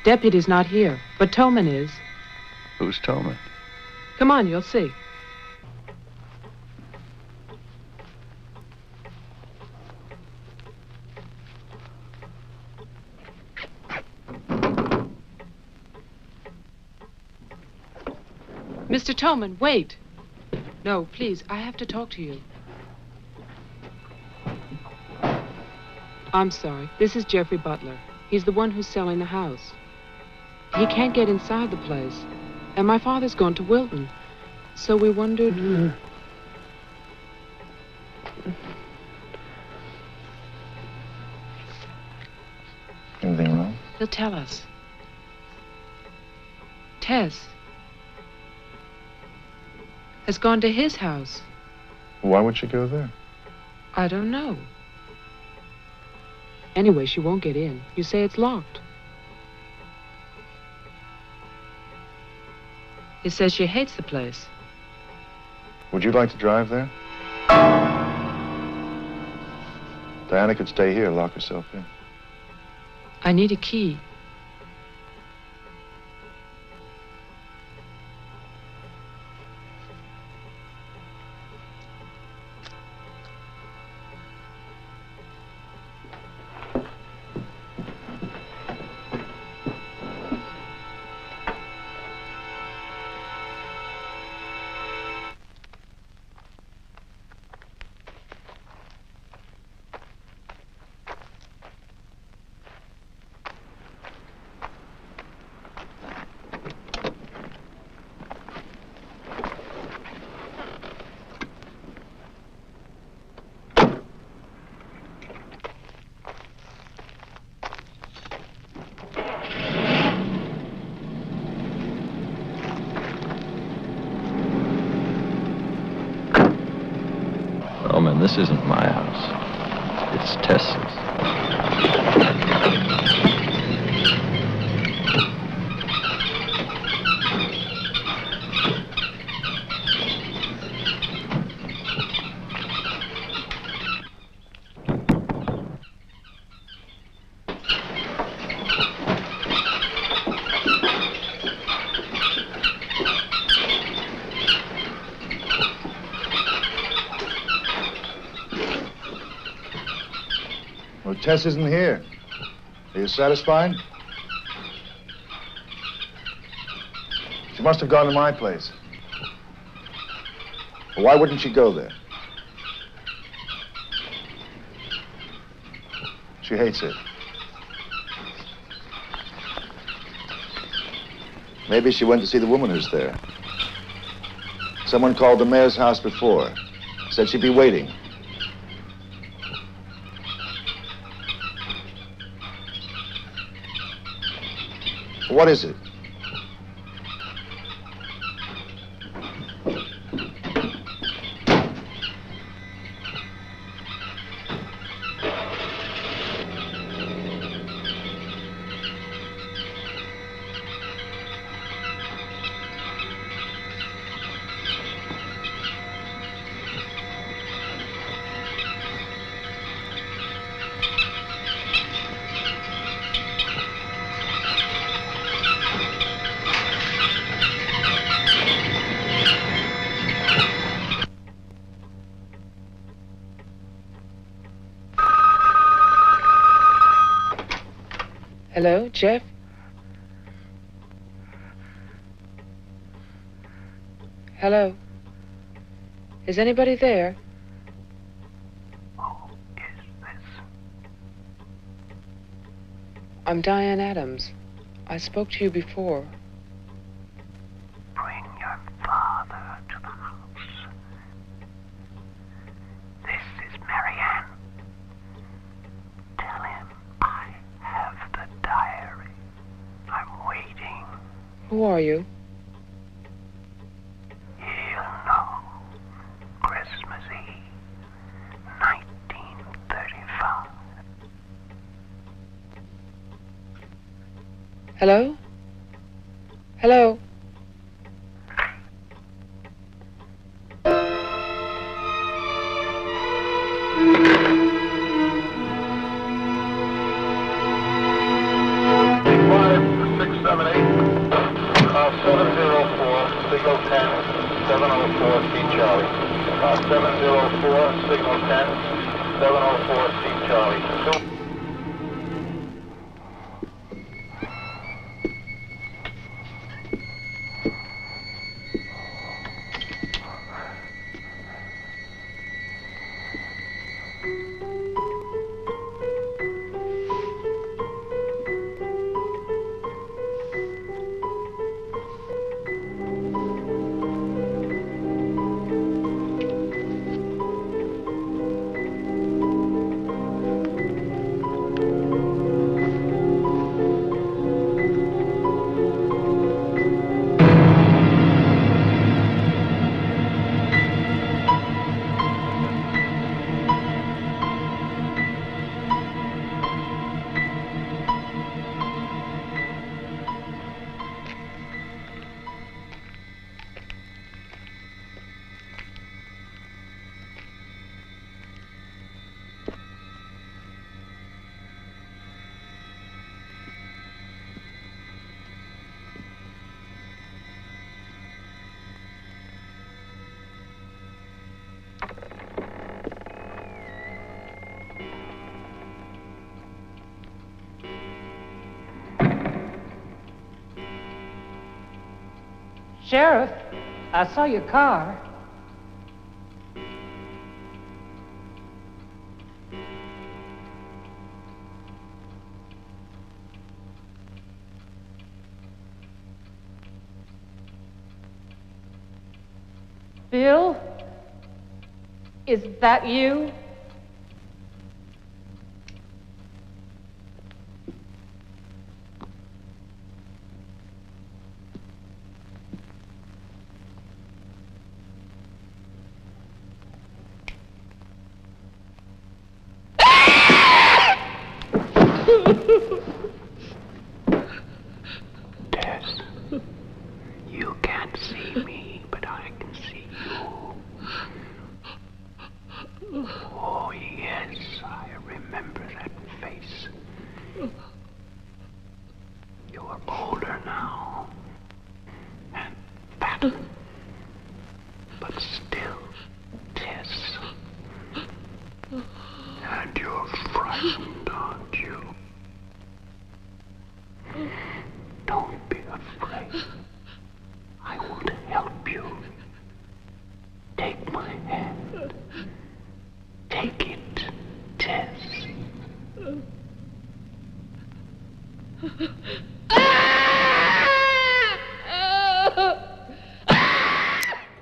[SPEAKER 2] Deputy's not here, but Tolman is.
[SPEAKER 20] Who's Tolman?
[SPEAKER 2] Come on, you'll see. Mr. Tolman, wait. No, please, I have to talk to you. I'm sorry. This is Jeffrey Butler. He's the one who's selling the house. He can't get inside the place. And my father's gone to Wilton. So we wondered...
[SPEAKER 17] Anything wrong?
[SPEAKER 2] He'll tell us. Tess has gone to his house.
[SPEAKER 17] Why would she go there?
[SPEAKER 2] I don't know. Anyway, she won't get in. You say it's locked. He says she hates the place.
[SPEAKER 17] Would you like to drive there? Diana could stay here, lock herself in.
[SPEAKER 2] I need a key.
[SPEAKER 20] Oh, man, this isn't my house. It's Tess's.
[SPEAKER 17] Well, Tess isn't here. Are you satisfied? She must have gone to my place. Well, why wouldn't she go there? She hates it. Maybe she went to see the woman who's there. Someone called the mayor's house before. Said she'd be waiting. What is it?
[SPEAKER 2] Hello, Jeff? Hello? Is anybody there? I'm Diane Adams. I spoke to you before.
[SPEAKER 16] Bring your father to the house. This is Marianne. Tell him I have the diary. I'm waiting.
[SPEAKER 2] Who are you?
[SPEAKER 16] He'll know. Christmas Eve, 1935.
[SPEAKER 2] Hello? Hello?
[SPEAKER 15] Signal 10, 704 C Charlie. 704, signal 10, 704 C Charlie.
[SPEAKER 10] Sheriff, I saw your car. Bill? Is that you?
[SPEAKER 16] Tess, you can't see me, but I can see you. Oh, yes, I remember that face. You're older now, and fatter, but still, Tess. And you're frightened, aren't you? Don't be afraid. I want to help you. Take my hand. Take it, Tess.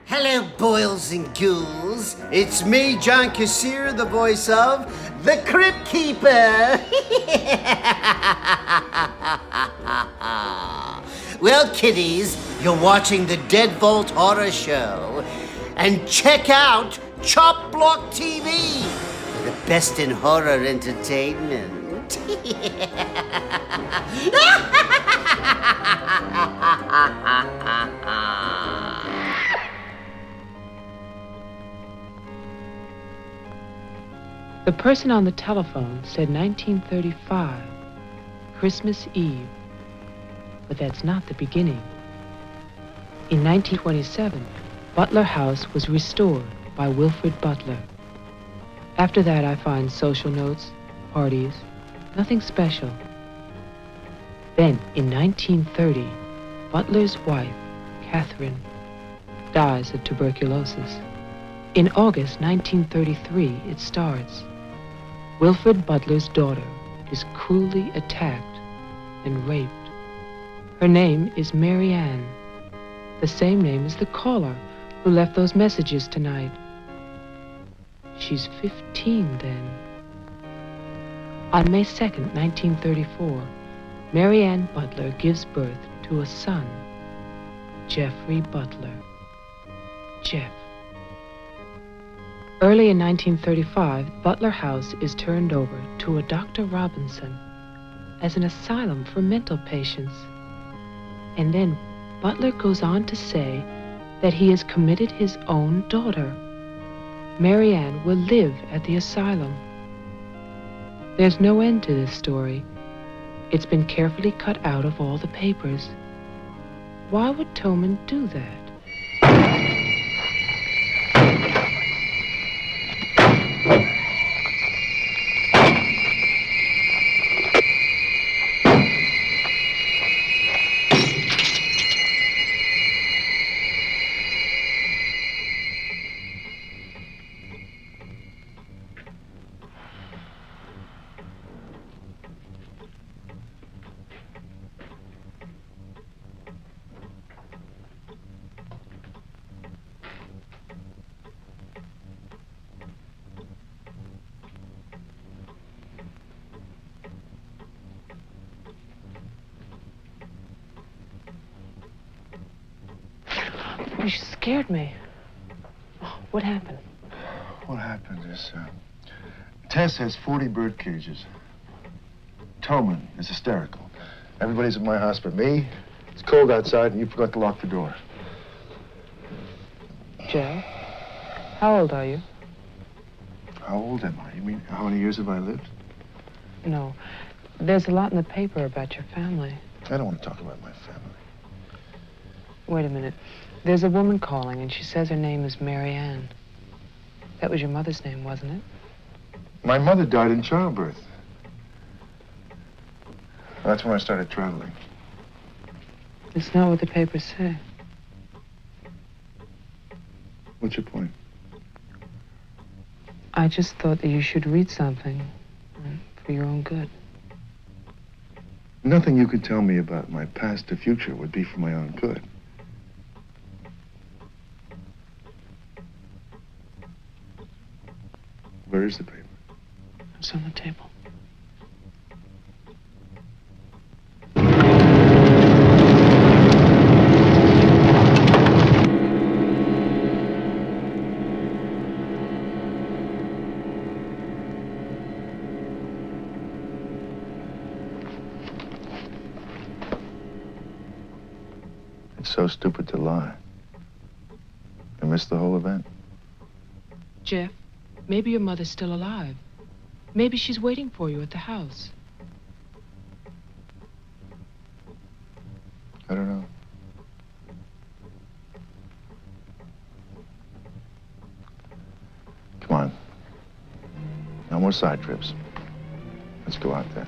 [SPEAKER 19] Hello, boils and ghouls. It's me, John Kassir, the voice of the Crypt Keeper. Well, kiddies, you're watching the Dead Vault Horror Show. And check out Chop Block TV for the best in horror entertainment.
[SPEAKER 2] The person on the telephone said 1935, Christmas Eve. But that's not the beginning. In 1927, Butler House was restored by Wilfred Butler. After that, I find social notes, parties, nothing special. Then, in 1930, Butler's wife, Catherine, dies of tuberculosis. In August 1933, it starts. Wilfred Butler's daughter is cruelly attacked and raped. Her name is Mary Ann, the same name as the caller who left those messages tonight. She's 15 then. On May 2nd, 1934, Mary Ann Butler gives birth to a son, Jeffrey Butler. Jeff. Early in 1935, Butler House is turned over to a Dr. Robinson as an asylum for mental patients. And then Butler goes on to say that he has committed his own daughter. Mary Ann will live at the asylum. There's no end to this story. It's been carefully cut out of all the papers. Why would Toman do that? You scared me. Oh, what happened?
[SPEAKER 17] What happened is, Tess has 40 bird cages. Toman is hysterical. Everybody's at my house but me. It's cold outside, and you forgot to lock the door.
[SPEAKER 2] Joe, how old are you?
[SPEAKER 17] How old am I? You mean, how many years have I lived?
[SPEAKER 2] No. There's a lot in the paper about your family.
[SPEAKER 17] I don't want to talk about my family.
[SPEAKER 2] Wait a minute. There's a woman calling, and she says her name is Mary Ann. That was your mother's name, wasn't it?
[SPEAKER 17] My mother died in childbirth. That's when I started traveling.
[SPEAKER 2] It's not what the papers say.
[SPEAKER 17] What's your point?
[SPEAKER 2] I just thought that you should read something for your own good.
[SPEAKER 17] Nothing you could tell me about my past or future would be for my own good. Where is the paper?
[SPEAKER 2] It's on the table.
[SPEAKER 17] It's so stupid to lie. I missed the whole event.
[SPEAKER 2] Jeff, maybe your mother's still alive. Maybe she's waiting for you at the house.
[SPEAKER 17] I don't know. Come on. No more side trips. Let's go out there.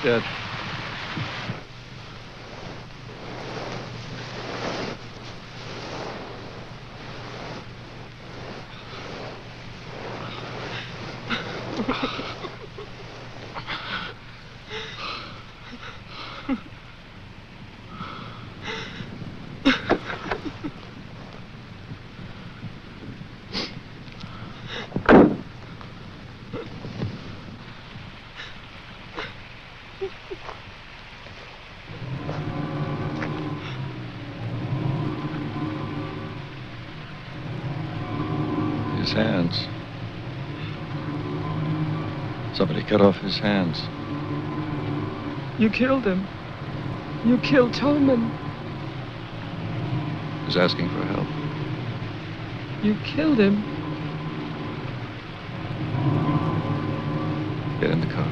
[SPEAKER 20] dead. His hands. Somebody cut off his hands.
[SPEAKER 21] You killed him. You killed Tolman.
[SPEAKER 20] He's asking for help.
[SPEAKER 21] You killed him.
[SPEAKER 20] Get in the car.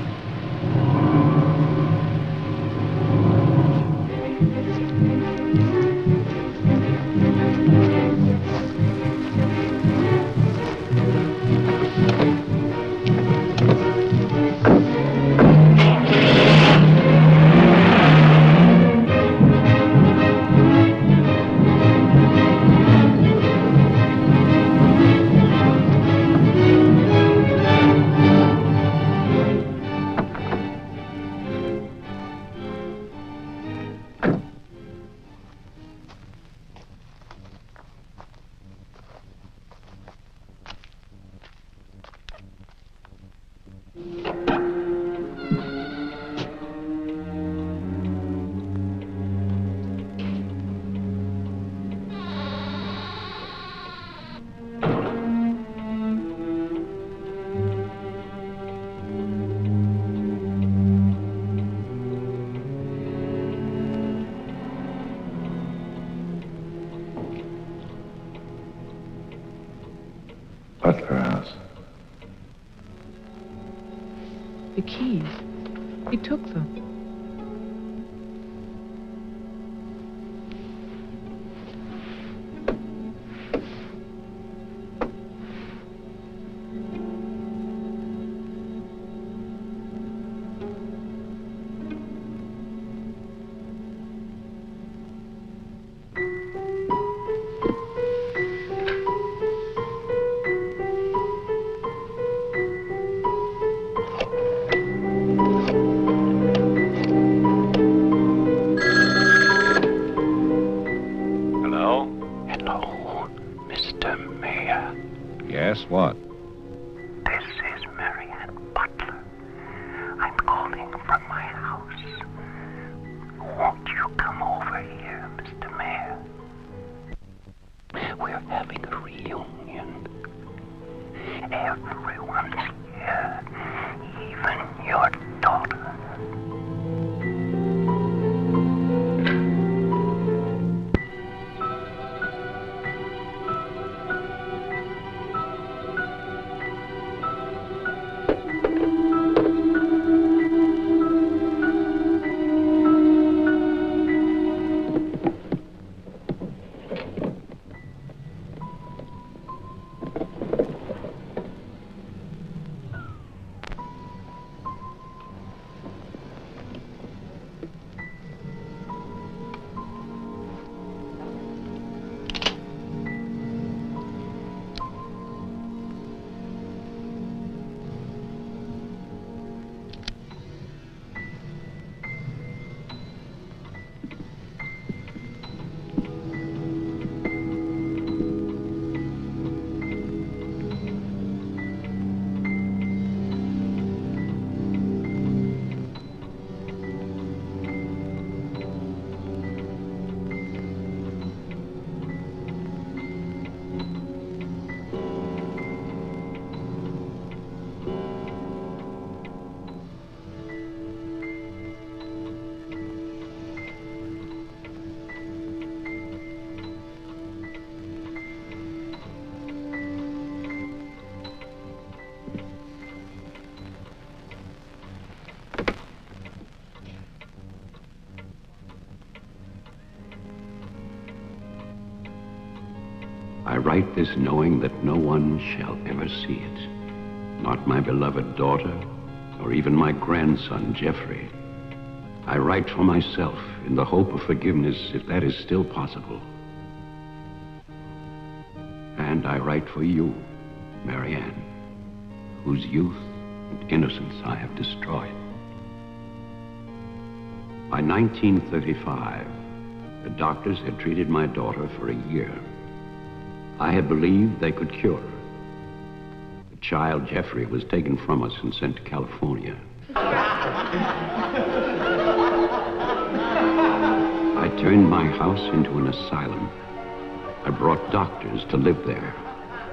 [SPEAKER 17] Butler House.
[SPEAKER 2] The keys. He took them.
[SPEAKER 3] Yes, what?
[SPEAKER 16] This is Marianne Butler. I'm calling from my house. Won't you come over here, Mr. Mayor? We're having a reunion. Everyone's here, even your daughter.
[SPEAKER 5] I write this knowing that no one shall ever see it. Not my beloved daughter, or even my grandson, Jeffrey. I write for myself in the hope of forgiveness, if that is still possible. And I write for you, Marianne, whose youth and innocence I have destroyed. By 1935, the doctors had treated my daughter for a year. I had believed they could cure her. The child, Jeffrey, was taken from us and sent to California. I turned my house into an asylum. I brought doctors to live there.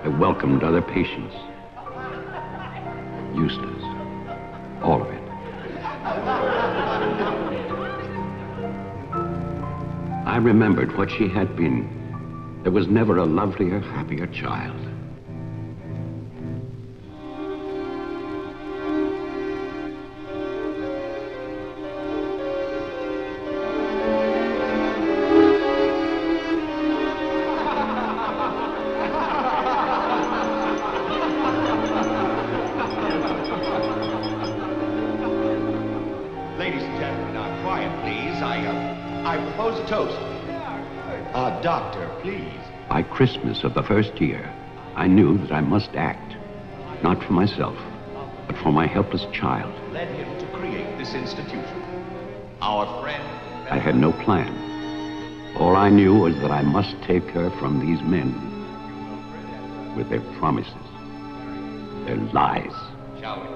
[SPEAKER 5] I welcomed other patients. Useless. All of it. I remembered what she had been. There was never a lovelier, happier child.
[SPEAKER 7] Ladies and gentlemen, quiet, please. I propose a toast. Doctor, please.
[SPEAKER 5] By Christmas of the first year, I knew that I must act, not for myself, but for my helpless child.
[SPEAKER 7] Led him to create this institution. Our friend.
[SPEAKER 5] I had no plan. All I knew was that I must take her from these men with their promises, their lies.
[SPEAKER 7] Shall we?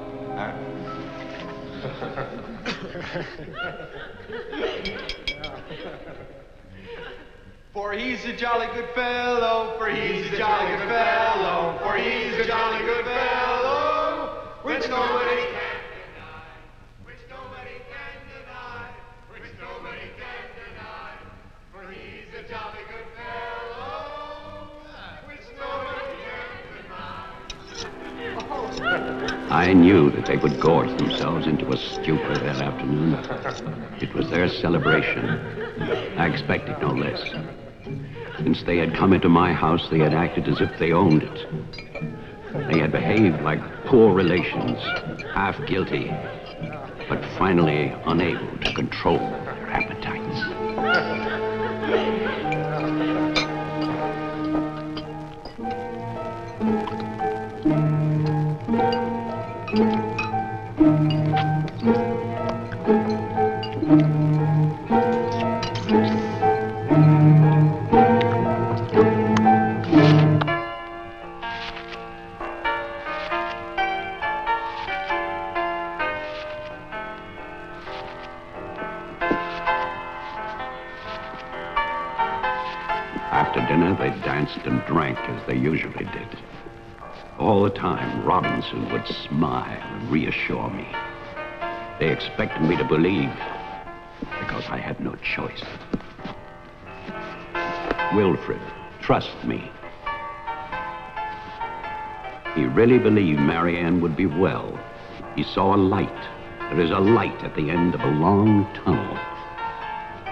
[SPEAKER 7] For he's a jolly good fellow, for he's a jolly good fellow, for he's a jolly good fellow, which nobody can deny, which nobody can deny, which nobody can deny, for he's a jolly good fellow, which nobody can deny.
[SPEAKER 5] I knew that they would gorge themselves into a stupor that afternoon. It was their celebration. I expected no less. Since they had come into my house, they had acted as if they owned it. They had behaved like poor relations, half guilty, but finally unable to control their appetites. After dinner, they danced and drank as they usually did. All the time, Robinson would smile and reassure me. They expected me to believe, because I had no choice. Wilfred, trust me. He really believed Marianne would be well. He saw a light. There is a light at the end of a long tunnel.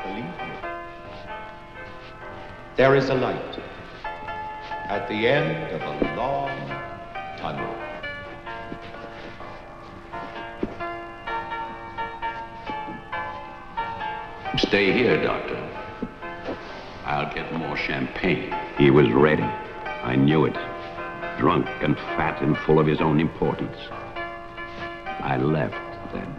[SPEAKER 7] Believe me. There is a light at the end of a long tunnel.
[SPEAKER 5] Stay here, Doctor. I'll get more champagne. He was ready. I knew it. Drunk and fat and full of his own importance. I left then.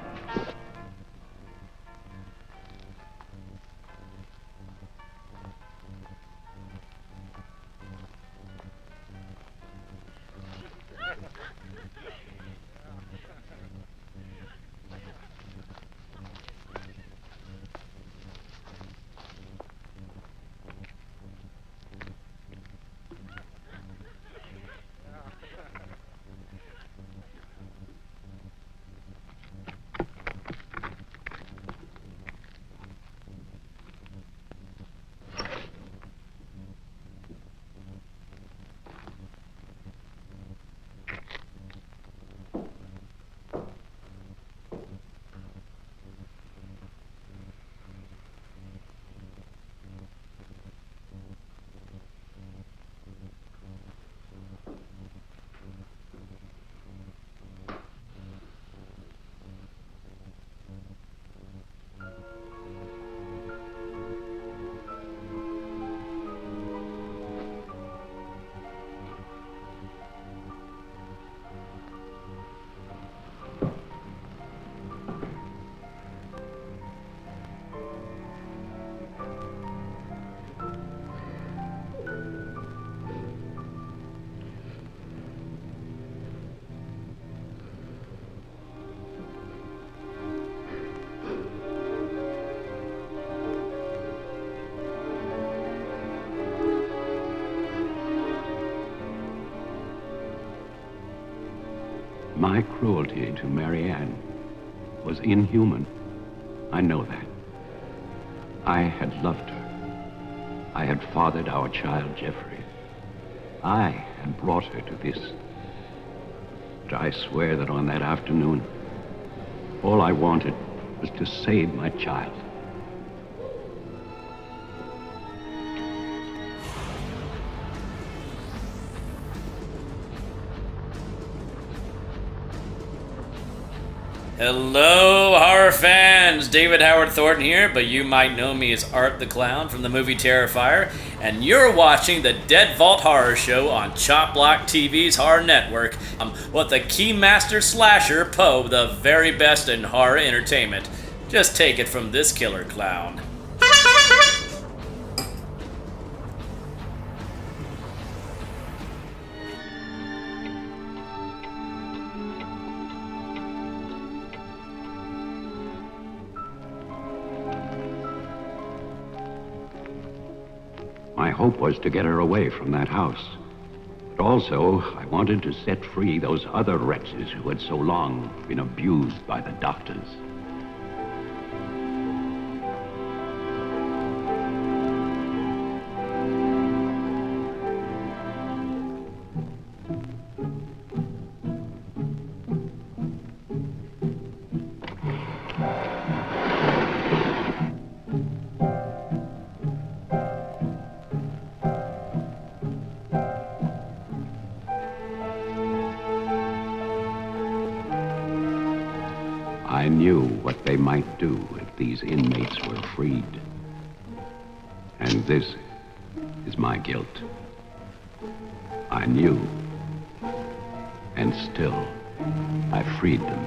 [SPEAKER 5] my cruelty to Mary Ann was inhuman. I know that. I had loved her. I had fathered our child, Jeffrey. I had brought her to this. But I swear that on that afternoon, all I wanted was to save my child.
[SPEAKER 8] Hello, horror fans! David Howard Thornton here, but you might know me as Art the Clown from the movie Terrifier, and you're watching the Dead Vault Horror Show on Chop Block TV's Horror Network with the Keymaster slasher Poe, the very best in horror entertainment. Just take it from this killer clown.
[SPEAKER 5] My hope was to get her away from that house. But also, I wanted to set free those other wretches who had so long been abused by the doctors. I knew what they might do if these inmates were freed. And this is my guilt. I knew, and still I freed them.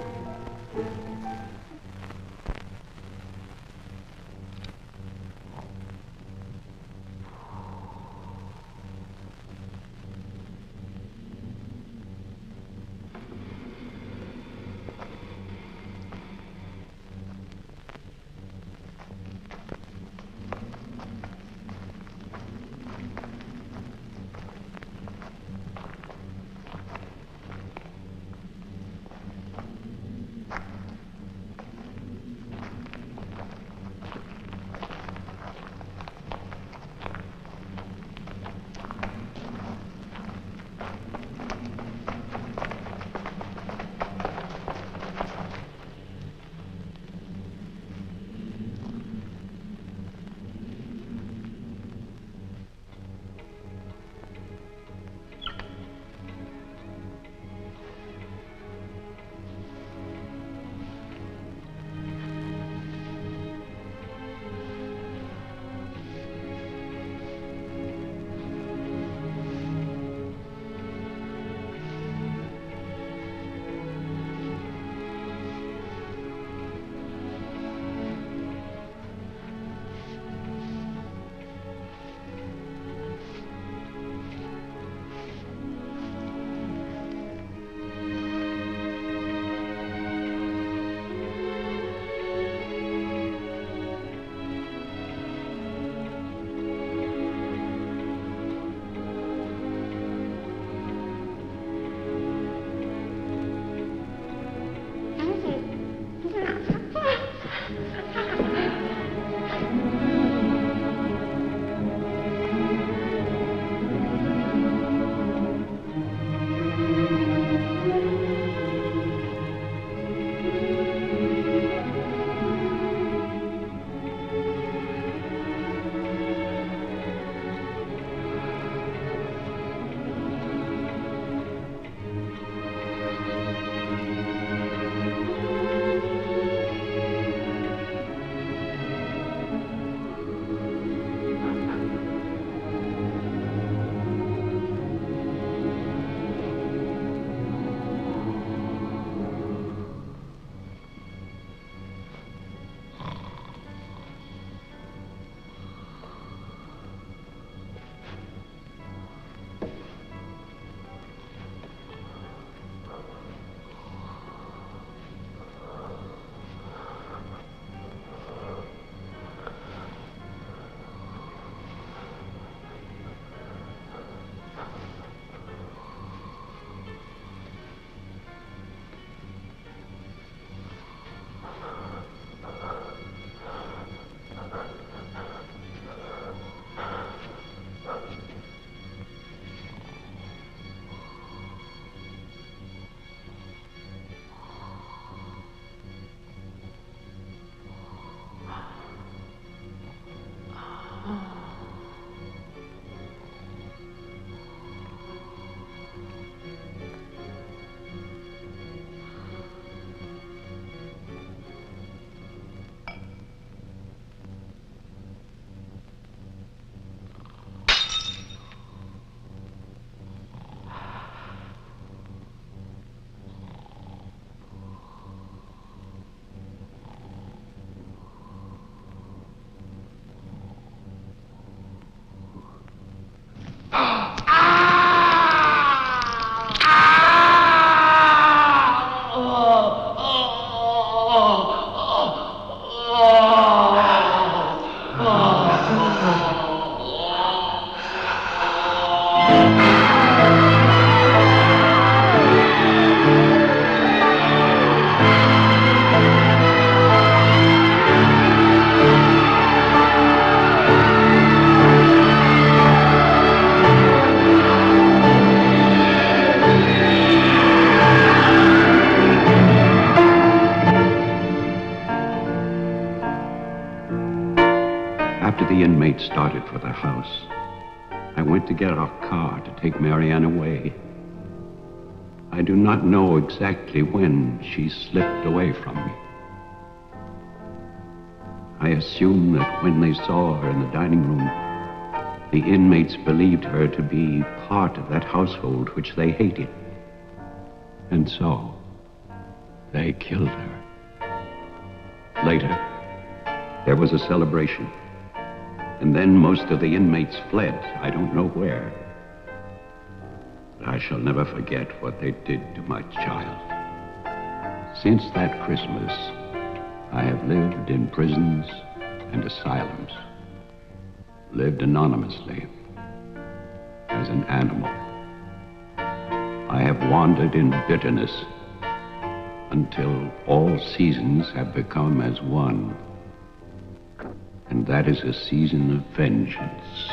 [SPEAKER 5] started for the house. I went to get our car to take Marianne away. I do not know exactly when she slipped away from me. I assume that when they saw her in the dining room, the inmates believed her to be part of that household which they hated. And so, they killed her. Later, there was a celebration. And then most of the inmates fled. I don't know where. But I shall never forget what they did to my child. Since that Christmas, I have lived in prisons and asylums. Lived anonymously, as an animal. I have wandered in bitterness until all seasons have become as one. And that is a season of vengeance.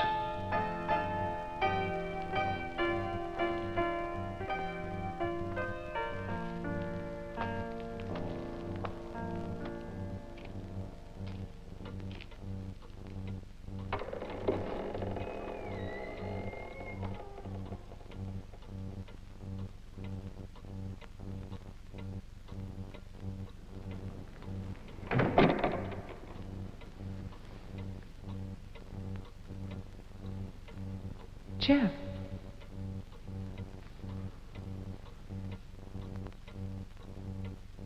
[SPEAKER 2] Jeff.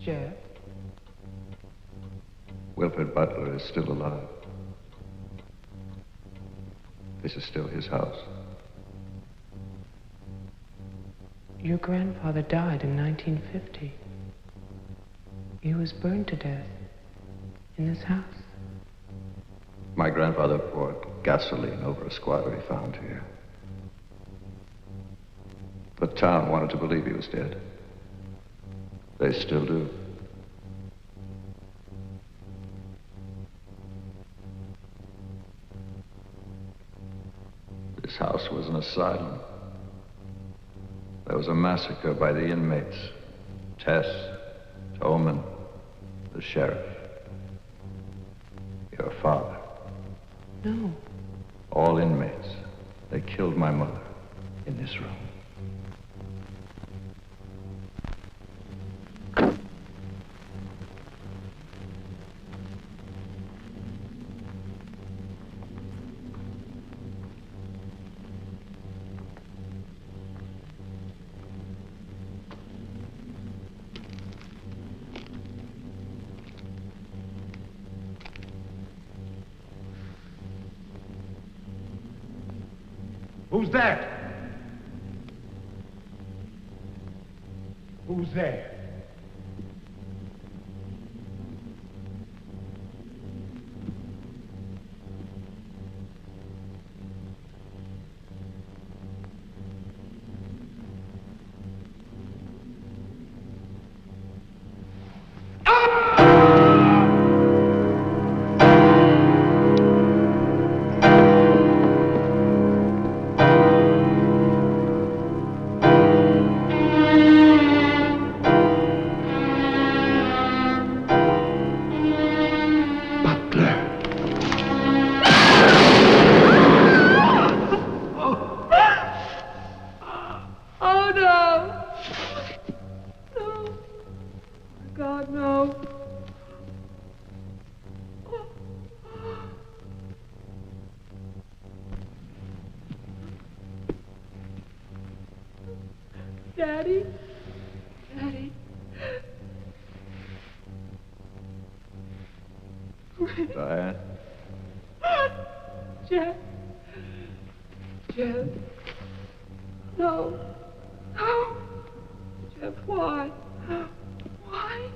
[SPEAKER 2] Jeff.
[SPEAKER 20] Wilfred Butler is still alive. This is still his house.
[SPEAKER 2] Your grandfather died in 1950. He was burned to death in this house.
[SPEAKER 20] My grandfather poured gasoline over a squatter he found here. The town wanted to believe he was dead. They still do. This house was an asylum. There was a massacre by the inmates. Tess, Toman, the sheriff. Your father.
[SPEAKER 2] No.
[SPEAKER 20] All inmates. They killed my mother in this room.
[SPEAKER 7] Who's that? Who's there?
[SPEAKER 21] Oh, no. No. God, no. Daddy? Daddy?
[SPEAKER 20] Diane?
[SPEAKER 21] Jeff? Jeff? No. No. Jeff, why? Why?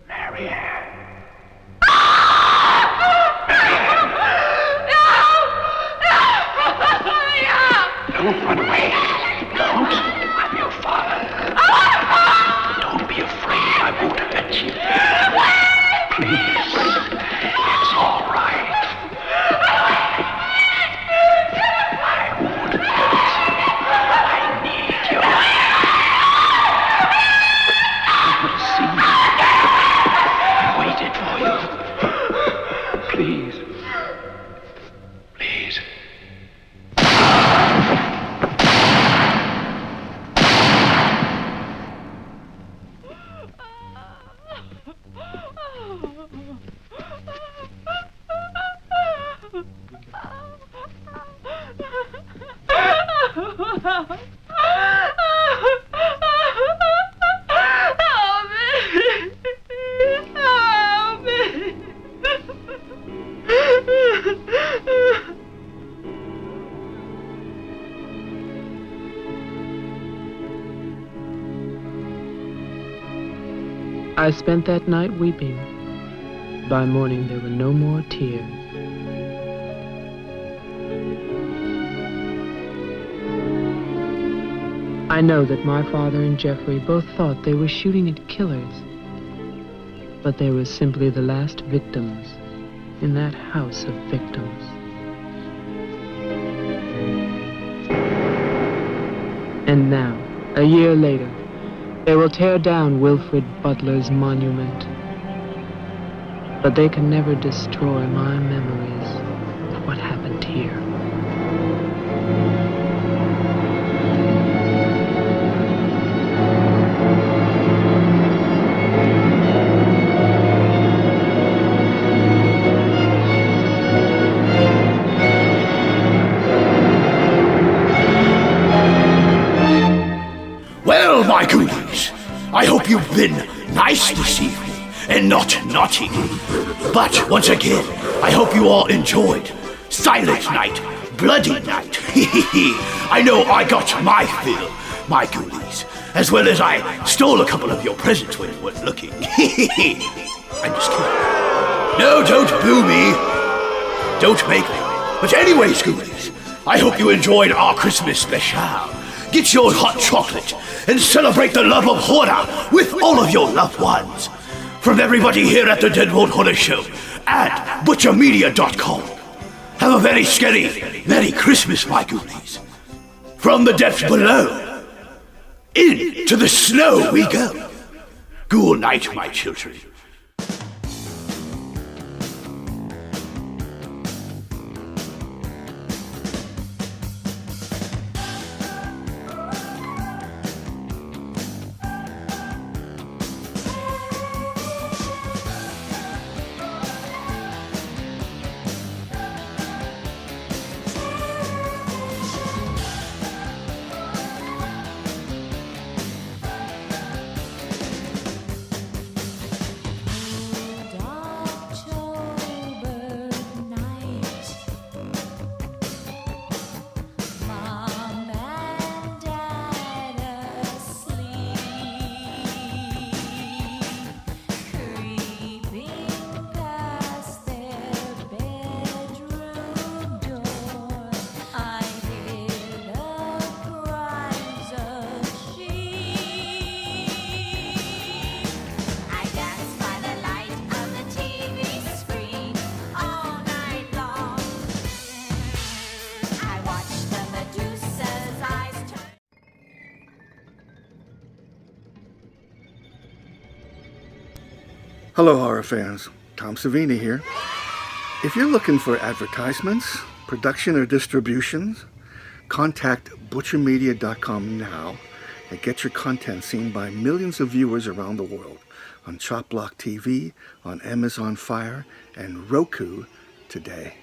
[SPEAKER 16] Marianne. Don't run away. Don't. I'm your father. Don't be afraid. I won't hurt you. Please. It's all right. I won't hurt you. I need
[SPEAKER 2] I spent that night weeping. By morning, there were no more tears. I know that my father and Jeffrey both thought they were shooting at killers, but they were simply the last victims in that house of victims. And now, a year later, they will tear down Wilfred Butler's monument. But they can never destroy my memories of what happened here.
[SPEAKER 1] Well, my goodies, I hope you've been nice this evening and not naughty. But once again, I hope you all enjoyed Silent Night, Bloody Night. I know I got my fill, my goodies, as well as I stole a couple of your presents when you weren't looking. I'm just kidding. No, don't boo me. Don't make me. But anyways, goodies, I hope you enjoyed our Christmas special. Get your hot chocolate and celebrate the love of horror with all of your loved ones. From everybody here at the Deadbolt Horror Show and butchermedia.com. Have a very scary Merry Christmas, my goodies. From the depths below, into the snow we go. Good night, my children.
[SPEAKER 12] Hello, horror fans. Tom Savini here. If you're looking for advertisements, production, or distributions, contact butchermedia.com now and get your content seen by millions of viewers around the world on Chop Block TV, on Amazon Fire, and Roku today.